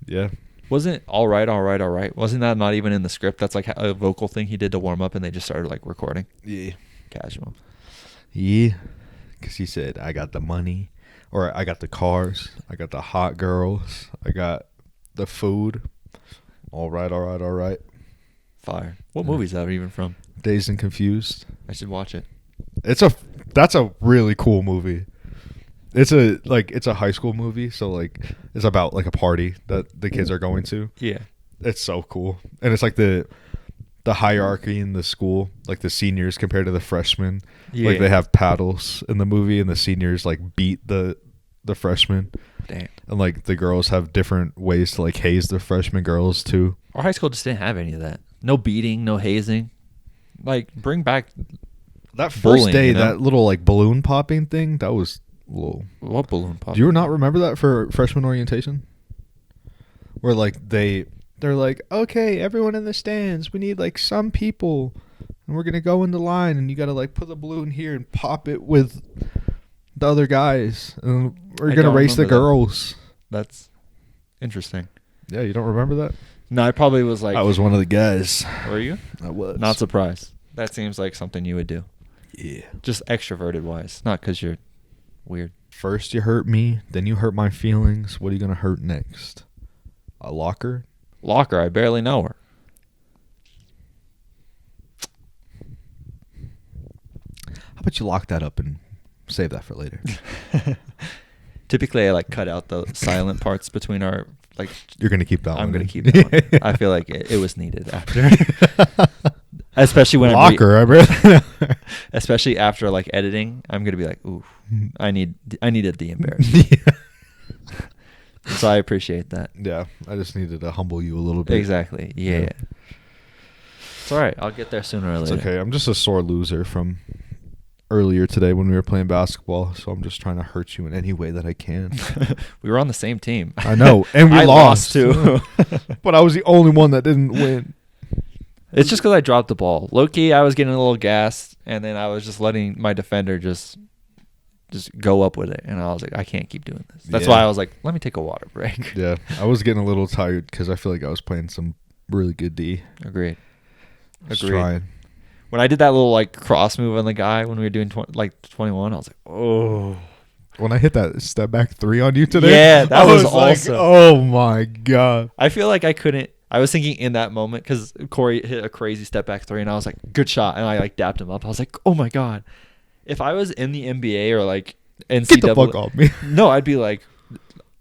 Yeah. Wasn't all right. Wasn't that not even in the script? That's like a vocal thing he did to warm up, and they just started like recording. Yeah. Casual. Yeah. Because he said, I got the money, or I got the cars, I got the hot girls, I got the food. All right. Fire. What movie is that even from? Dazed and Confused. I should watch it. That's a really cool movie. It's a high school movie, so like it's about like a party that the kids are going to. Yeah. It's so cool. And it's like the hierarchy in the school, like the seniors compared to the freshmen. Yeah. Like they have paddles in the movie, and the seniors like beat the freshmen. Damn. And like the girls have different ways to like haze the freshman girls too. Our high school just didn't have any of that. No beating, no hazing. Like, bring back That first bullying, day, you know? that little like balloon popping thing, that was a little. What balloon pop? Do you not remember that for freshman orientation? Where like they're like, okay, everyone in the stands, we need like some people, and we're gonna go in the line, and you gotta like put the balloon here and pop it with the other guys, and we're gonna race the girls. That's interesting. Yeah, you don't remember that? No, I probably was like. I was one of the guys. Were you? I was. Not surprised. That seems like something you would do. Yeah. Just extroverted wise, not because you're weird. First you hurt me, then you hurt my feelings. What are you gonna hurt next? A locker? Locker, I barely know her. How about you lock that up and save that for later? Typically, I like cut out the silent parts between our like. You're gonna keep that one. I'm gonna in. keep that one. I feel like it was needed after, especially when locker. especially after like editing. I'm gonna be like, ooh, I need a de-embarrass. So I appreciate that. Yeah, I just needed to humble you a little bit. Exactly. Yeah. It's all right. I'll get there sooner or later. It's okay. I'm just a sore loser from earlier today when we were playing basketball, so I'm just trying to hurt you in any way that I can. We were on the same team. I know, and we I lost too. But I was the only one that didn't win. It's just because I dropped the ball. Low key, I was getting a little gassed, and then I was just letting my defender just go up with it, and I was like, I can't keep doing this. That's why I was like, let me take a water break. Yeah, I was getting a little tired because I feel like I was playing some really good D. Agreed. Trying. When I did that little like cross move on the guy when we were doing 21, I was like, oh, When I hit that step back 3 on you today, Yeah, that I was like, awesome. oh my god. I feel like I couldn't. I was thinking in that moment because Corey hit a crazy step back 3, and I was like, "Good shot," and I like dapped him up. I was like, "Oh my god!" If I was in the NBA or like NCAA, Get the fuck off me. no, I'd be like,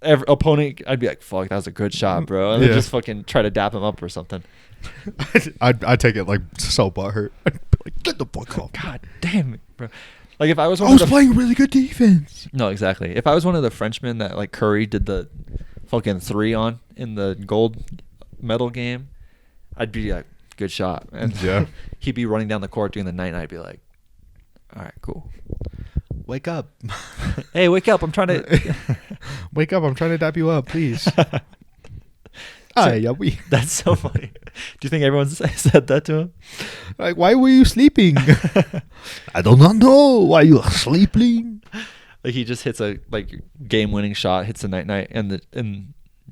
opponent. I'd be like, "Fuck, that was a good shot, bro," and then Yeah. just fucking try to dap him up or something. I'd take it like so butthurt. I'd be like, get the fuck off. God damn it, bro! Like if I was one I was of the playing really good defense. no, exactly. If I was one of the Frenchmen that like Curry did the fucking 3 on in the gold medal game, I'd be like, good shot. And Yeah. he'd be running down the court doing the night, and I'd be like, all right, cool. Wake up. Hey, wake up. I'm trying to. Wake up. I'm trying to dap you up, please. We. That's so funny. Do you think everyone said that to him? Like, why were you sleeping? I do not know why you are sleeping. Like he just hits a like game-winning shot, hits a night, and you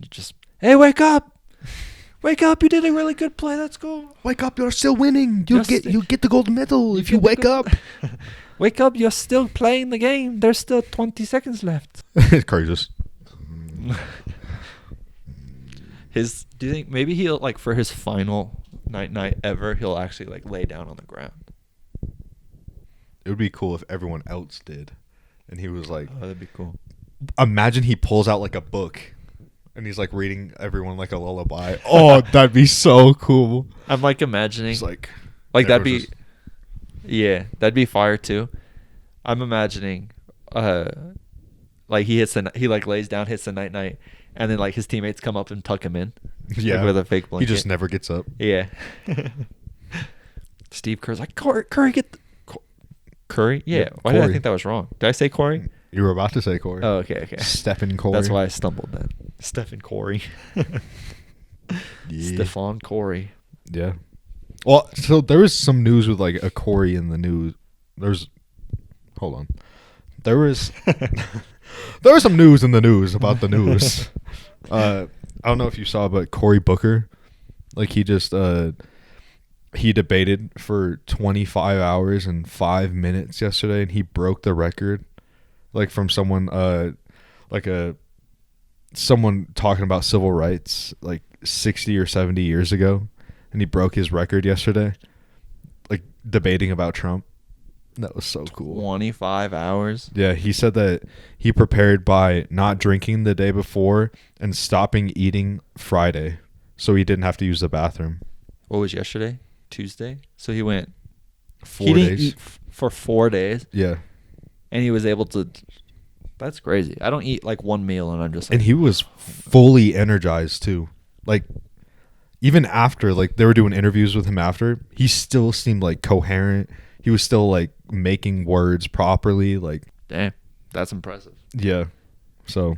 just, hey, wake up. Wake up! You did a really good play. Let's go. Wake up! You're still winning. You get the gold medal if you get the wake gold- up. Wake up! You're still playing the game. There's still 20 seconds left. Curry just. Do you think maybe he'll like for his final night ever he'll actually like lay down on the ground? It would be cool if everyone else did, and he was like, Oh, that'd be cool. imagine he pulls out like a book, and he's like reading everyone like a lullaby. Oh, that'd be so cool. I'm like imagining It's like that'd be just- yeah, that'd be fire too. I'm imagining like he like lays down, hits the night, and then like his teammates come up and tuck him in. yeah, like, with a fake he blanket. just never gets up. Yeah. Steve Kerr's like, Curry, get Curry? Yeah. Yeah, Why did I Corey. think that was wrong? Did I say Corey? You were about to say Corey. Oh, okay. Stephen Corey. That's why I stumbled then. Stephen Corey. Yeah. Stephon Corey. Yeah. Well, so there was some news with like a Corey in the news. Hold on. There was some news in the news about the news. I don't know if you saw, but Cory Booker, like he just he debated for 25 hours and 5 minutes yesterday, and he broke the record, like from someone someone talking about civil rights like 60 or 70 years ago, and he broke his record yesterday, like debating about Trump. That was so cool. 25 hours. Yeah, he said that he prepared by not drinking the day before and stopping eating Friday, so he didn't have to use the bathroom. What was yesterday? Tuesday? So he went 4 he days. didn't eat for 4 days, Yeah, and he was able to. That's crazy. I don't eat like one meal, and I'm just like, and he was fully energized too. Like even after, like they were doing interviews with him after, he still seemed like coherent. He was still like making words properly. Like, damn, that's impressive. yeah. So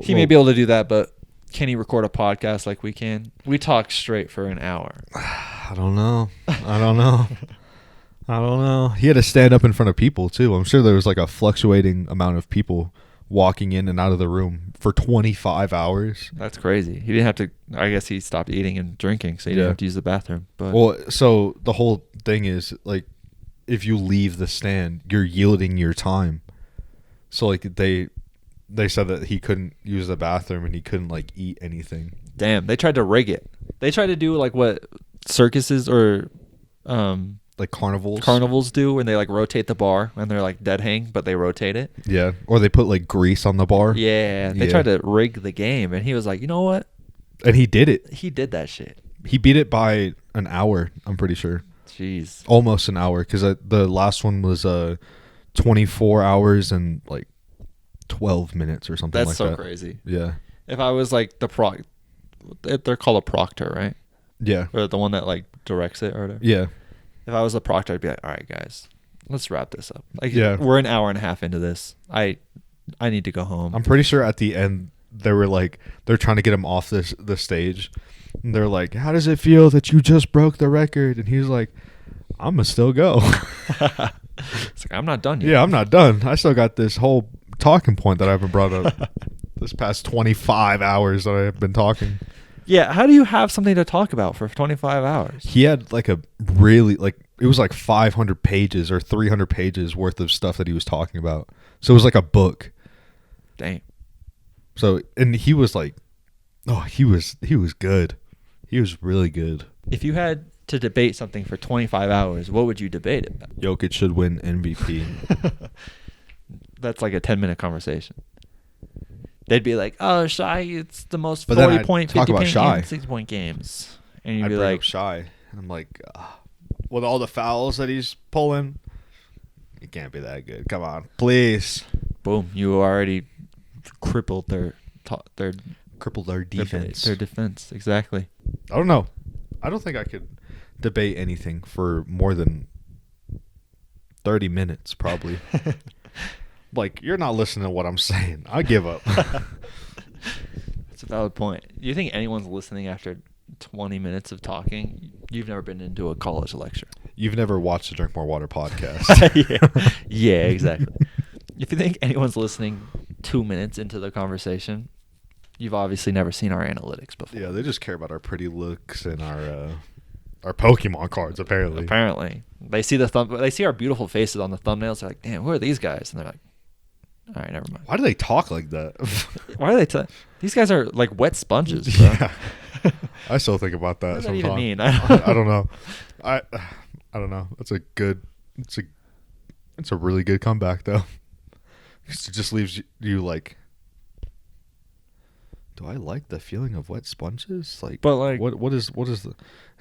He may be able to do that, but can he record a podcast like we can? We talk straight for an hour. I don't know. I don't know. He had to stand up in front of people too. I'm sure there was like a fluctuating amount of people walking in and out of the room for 25 hours. That's crazy. He didn't have to. I guess he stopped eating and drinking, so he Yeah. didn't have to use the bathroom. But Well, so the whole thing is like, if you leave the stand, you're yielding your time. So like they said that he couldn't use the bathroom and he couldn't like eat anything. damn, they tried to rig it. They tried to do like what circuses or Like carnivals. carnivals do when they like rotate the bar and they're like dead hang, but they rotate it. Yeah. Or they put like grease on the bar. Yeah, they Yeah. tried to rig the game, and he was like, you know what? And he did it. He did that shit. He beat it by an hour, I'm pretty sure. Jeez. Almost an hour, because the last one was 24 hours and like 12 minutes or something That's like so that. crazy. Yeah. If I was like they're called a proctor, right? Yeah. Or the one that like directs it or whatever. Yeah. If I was the proctor, I'd be like, all right, guys, let's wrap this up. Like, Yeah. we're an hour and a half into this. I need to go home. I'm pretty sure at the end they were like, they're trying to get him off the stage. And they're like, how does it feel that you just broke the record? And he's like, I'm going to still go. It's like, I'm not done yet. Yeah, I'm not done. I still got this whole talking point that I haven't brought up this past 25 hours that I have been talking. Yeah, how do you have something to talk about for 25 hours? He had like a really like it was like 500 pages or 300 pages worth of stuff that he was talking about. So it was like a book. Dang. So and he was like, oh, he was good. He was really good. If you had to debate something for 25 hours, what would you debate about? Jokic should win MVP. That's like a 10-minute conversation. They'd be like, "Oh, Shy, it's the most But then 40 I'd point, talk 50 about point Shy. games, 60-point games," and you'd I'd be bring like, up Shy, and I'm like, with all the fouls that he's pulling, he can't be that good. Come on, please. "Boom, you already crippled their Crippled our defense. Their defense, exactly." I don't know. I don't think I could debate anything for more than 30 minutes, probably. Like, you're not listening to what I'm saying. I give up. That's a valid point. Do you think anyone's listening after 20 minutes of talking? You've never been into a college lecture. You've never watched the Drink More Water podcast. Yeah, exactly. If you think anyone's listening 2 minutes into the conversation, you've obviously never seen our analytics before. Yeah, they just care about our pretty looks and our Pokemon cards, apparently. Apparently. They see our beautiful faces on the thumbnails. They're like, "Damn, who are these guys?" And they're like, "All right, never mind." Why do they talk like that? Why are they these guys are like wet sponges, bro. Yeah. I still think about that What does that sometimes. even mean? I don't know. I don't know. It's a really good comeback though. 'Cause it just leaves you like, do I like the feeling of wet sponges? Like, But, like- what is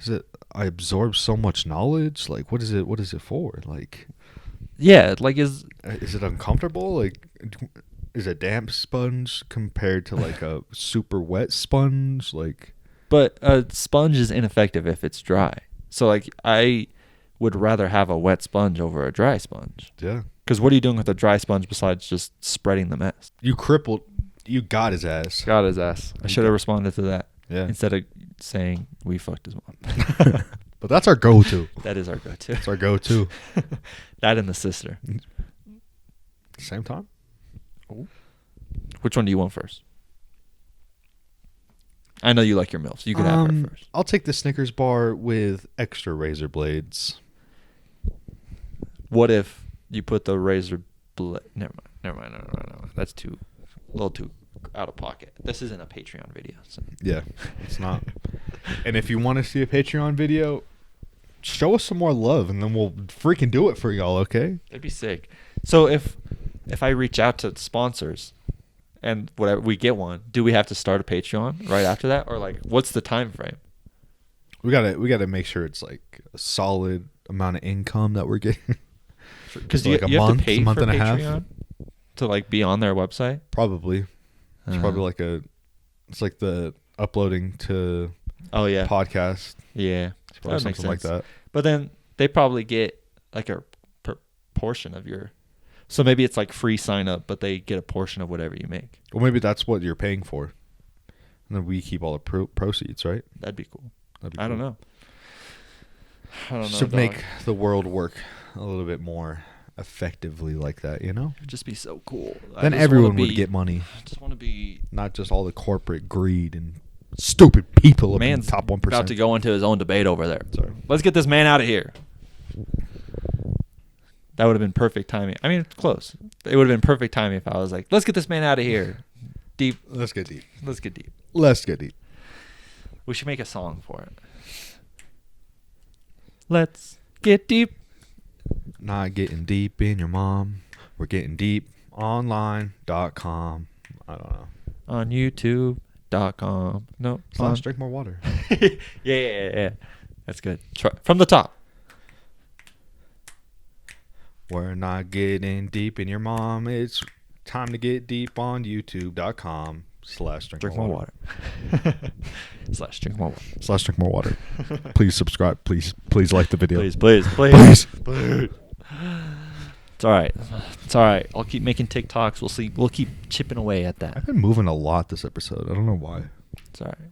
it? I absorb so much knowledge. Like, what is it for? Like, Yeah, like is it uncomfortable? Like, is a damp sponge compared to like a super wet sponge? Like, but a sponge is ineffective if it's dry. So like I would rather have a wet sponge over a dry sponge. yeah, Because what are you doing with a dry sponge besides just spreading the mess? you got his ass. Got his ass. I should have responded to that Yeah, instead of saying we fucked his mom. but that's our go-to. That is our go-to. It's our go-to. That and the sister. Same time. Which one do you want first? I know you like your MILFs. You can have her first. I'll take the Snickers bar with extra razor blades. What if you put the razor blade? Never mind. No. That's a little too out of pocket. This isn't a Patreon video. So. Yeah, it's not. And if you want to see a Patreon video, show us some more love, and then we'll freaking do it for y'all. Okay? That'd be sick. So if I reach out to sponsors and whatever we get one, do we have to start a Patreon right after that, or like what's the time frame? We gotta make sure it's like a solid amount of income that we're getting. Because So you, like a you have to month, pay month for and a half? Patreon to like be on their website. Probably. It's probably Uh, like it's like the uploading to Oh yeah, podcast. yeah. It's probably That makes something like sense. that. But then they probably get like a portion of your. So maybe it's like free sign up, but they get a portion of whatever you make. Well, maybe that's what you're paying for, and then we keep all the proceeds, right? That'd be cool. That'd be I don't cool. know. I don't know. Should dog. make the world work a little bit more effectively like that, you know? It'd just be so cool. I Then just everyone wanna would be- get money, I just want to be. not just all the corporate greed and stupid people up in Man's the top 1%. about to go into his own debate over there. Sorry. Let's get this man out of here. That would have been perfect timing. I mean, it's close. It would have been perfect timing if I was like, let's get this man out of here. Deep. Let's get deep. Let's get deep. Let's get deep. We should make a song for it. Let's get deep. Not getting deep in your mom. We're getting deep online.com. I don't know. On YouTube.com. No. / drink more water. Yeah. That's good. Try, from the top. We're not getting deep in your mom. It's time to get deep on youtube.com / Drink more water. / drink more water. / drink more water. Please subscribe. Please like the video. Please. Please. It's all right. It's all right. I'll keep making TikToks. We'll see. We'll keep chipping away at that. I've been moving a lot this episode. I don't know why. It's all right.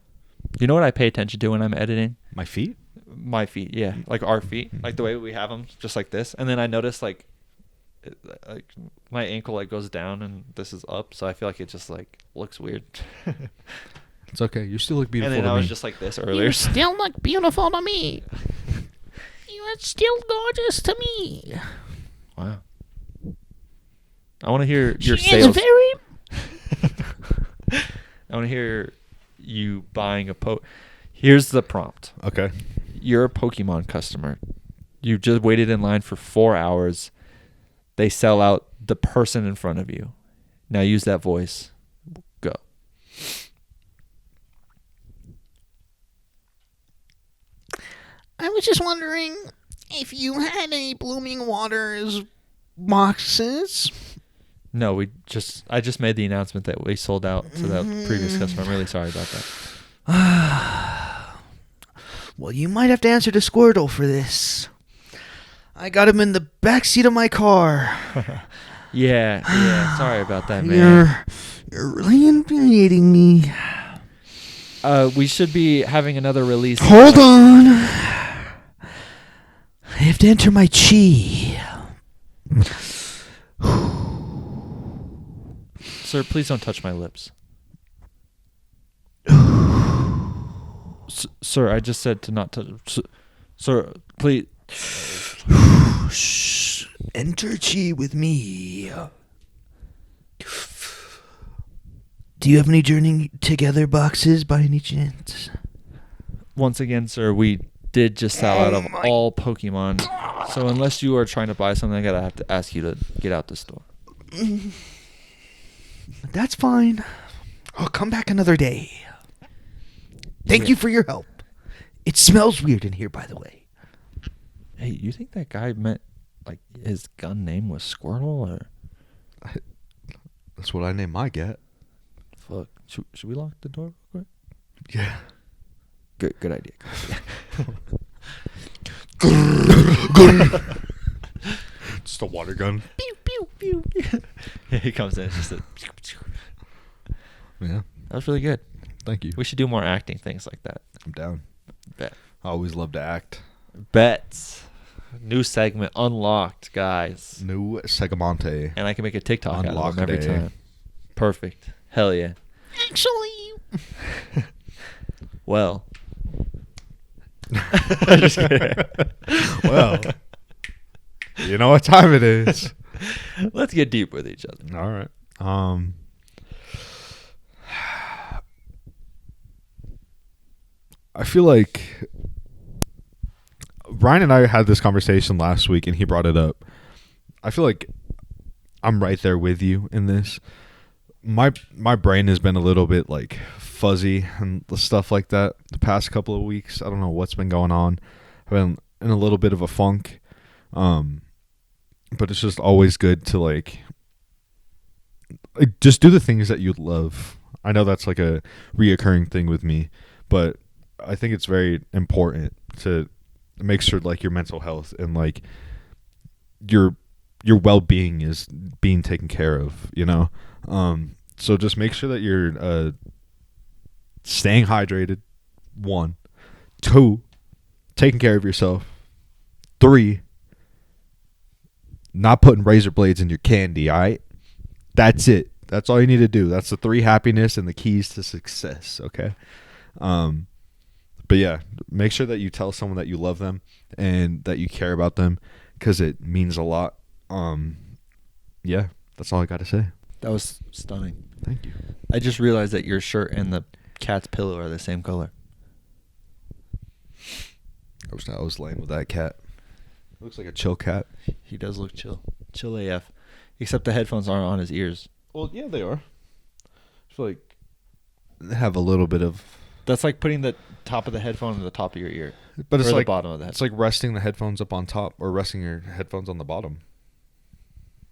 You know what I pay attention to when I'm editing? My feet? My feet, yeah, like our feet, like the way we have them, just like this. And then I notice like my ankle like goes down and this is up, so I feel like it just like looks weird. It's okay. You still look beautiful And then to I was me. just like this earlier. You still look beautiful to me. You are still gorgeous to me. Wow. I want to hear your She is sales. very. I want to hear you buying a Here's the prompt. Okay. You're a Pokemon customer. You just waited in line for 4 hours. They sell out the person in front of you. Now use that voice. Go. I was just wondering if you had any Blooming Waters boxes. No, I just made the announcement that we sold out to that previous customer. I'm really sorry about that. Well, you might have to answer to Squirtle for this. I got him in the backseat of my car. Yeah. Sorry about that, man. You're really infuriating me. We should be having another release. Hold on. I have to enter my chi. Sir, please don't touch my lips. Sir, I just said to not touch. Sir, please. Shh. Enter chi with me. Do you have any Journey Together boxes by any chance? Once again, sir, we did just sell out of all Pokemon. So unless you are trying to buy something, I have to ask you to get out the store. That's fine. I'll come back another day. Thank you for your help. It smells weird in here, by the way. Hey, you think that guy meant like his gun name was Squirtle or? That's what I named my cat. Fuck. Should we lock the door real quick? Yeah. Good idea. Just a water gun. Pew pew pew. He comes in. It's just a. Yeah. That was really good. Thank you. We should do more acting things like that. I'm down. Bet. I always love to act. Bets. New segment unlocked, guys. New Segamonte. And I can make a TikTok out of Unlock them every day. time. Perfect. Hell yeah. Actually, Well. Just kidding. Well, you know what time it is. Let's get deep with each other. All right. I feel like Ryan and I had this conversation last week, and he brought it up. I feel like I'm right there with you in this. My brain has been a little bit like fuzzy and stuff like that the past couple of weeks. I don't know what's been going on. I've been in a little bit of a funk. But it's just always good to like just do the things that you love. I know that's like a reoccurring thing with me, but I think it's very important to make sure like your mental health and like your well-being is being taken care of, you know? So just make sure that you're staying hydrated. 1, 2, taking care of yourself. 3, not putting razor blades in your candy, all right? That's it. That's all you need to do. That's the 3 happiness and the keys to success, okay? But yeah, make sure that you tell someone that you love them and that you care about them because it means a lot. Yeah, that's all I got to say. That was stunning. Thank you. I just realized that your shirt and the cat's pillow are the same color. I was laying with that cat. Looks like a chill cat. He does look chill. Chill AF. Except the headphones aren't on his ears. Well, yeah, they are. I feel like they have a little bit of... That's like putting the top of the headphone on the top of your ear. But it's or like the bottom of the headphone. It's like resting the headphones up on top or resting your headphones on the bottom.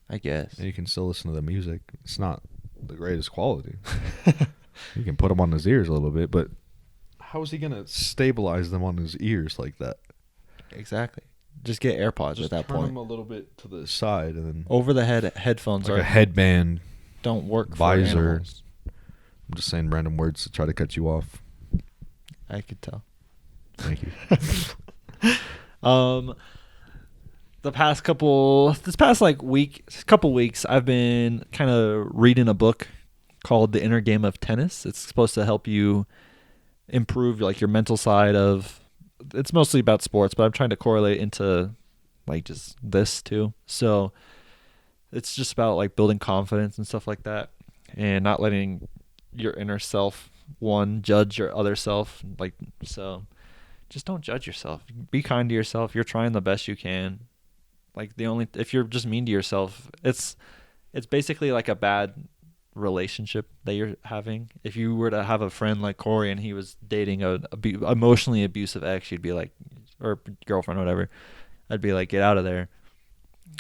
I guess. And you can still listen to the music. It's not the greatest quality. You can put them on his ears a little bit, but how is he going to stabilize them on his ears like that? Exactly. Just get AirPods Just at that turn point. them a little bit to the side and then Over the head headphones like are a headband don't work visor. for animals. I'm just saying random words to try to cut you off. I could tell. Thank you. This past like couple weeks, I've been kind of reading a book called The Inner Game of Tennis. It's supposed to help you improve like your mental side of. It's mostly about sports, but I'm trying to correlate into like just this too. So it's just about like building confidence and stuff like that, and not letting your inner self judge your other self. Like, so just don't judge yourself. Be kind to yourself. You're trying the best you can. Like if you're just mean to yourself, it's basically like a bad relationship that you're having. If you were to have a friend like Corey and he was dating a emotionally abusive ex, you'd be like, or girlfriend or whatever, I'd be like, get out of there.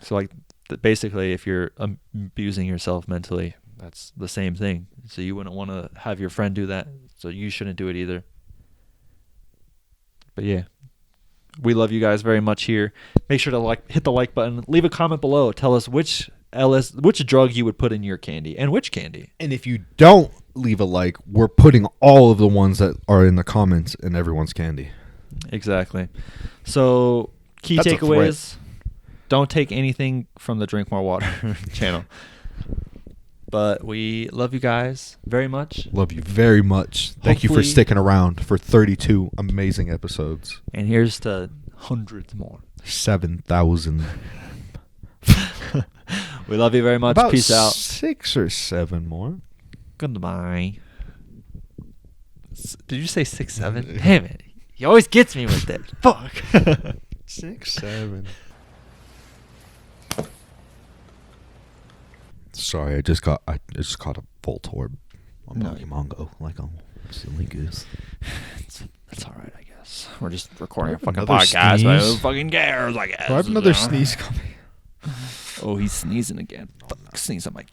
So like basically if you're abusing yourself mentally, that's the same thing. So you wouldn't want to have your friend do that, so you shouldn't do it either. But yeah, we love you guys very much here. Make sure to hit the like button, leave a comment below, tell us which drug you would put in your candy and which candy. And if you don't leave a like, we're putting all of the ones that are in the comments in everyone's candy. Exactly. So key That's takeaways: don't take anything from the Drink More Water channel. But we love you guys very much. Love you very much. Thank you for sticking around for 32 amazing episodes. And here's to hundreds more. 7,000. We love you very much. About Peace out. 6 or 7 more. Goodbye. Did you say 6, 7? Damn it. He always gets me with that. Fuck. 6, 7. Sorry, I just caught a Voltorb on Pokemon Go like a silly goose. That's all right, I guess. We're just recording a Do I have fucking another podcast. But sneeze? who fucking cares, I guess. Do I have another sneeze coming? Oh, he's sneezing again. Fuck, sneeze on my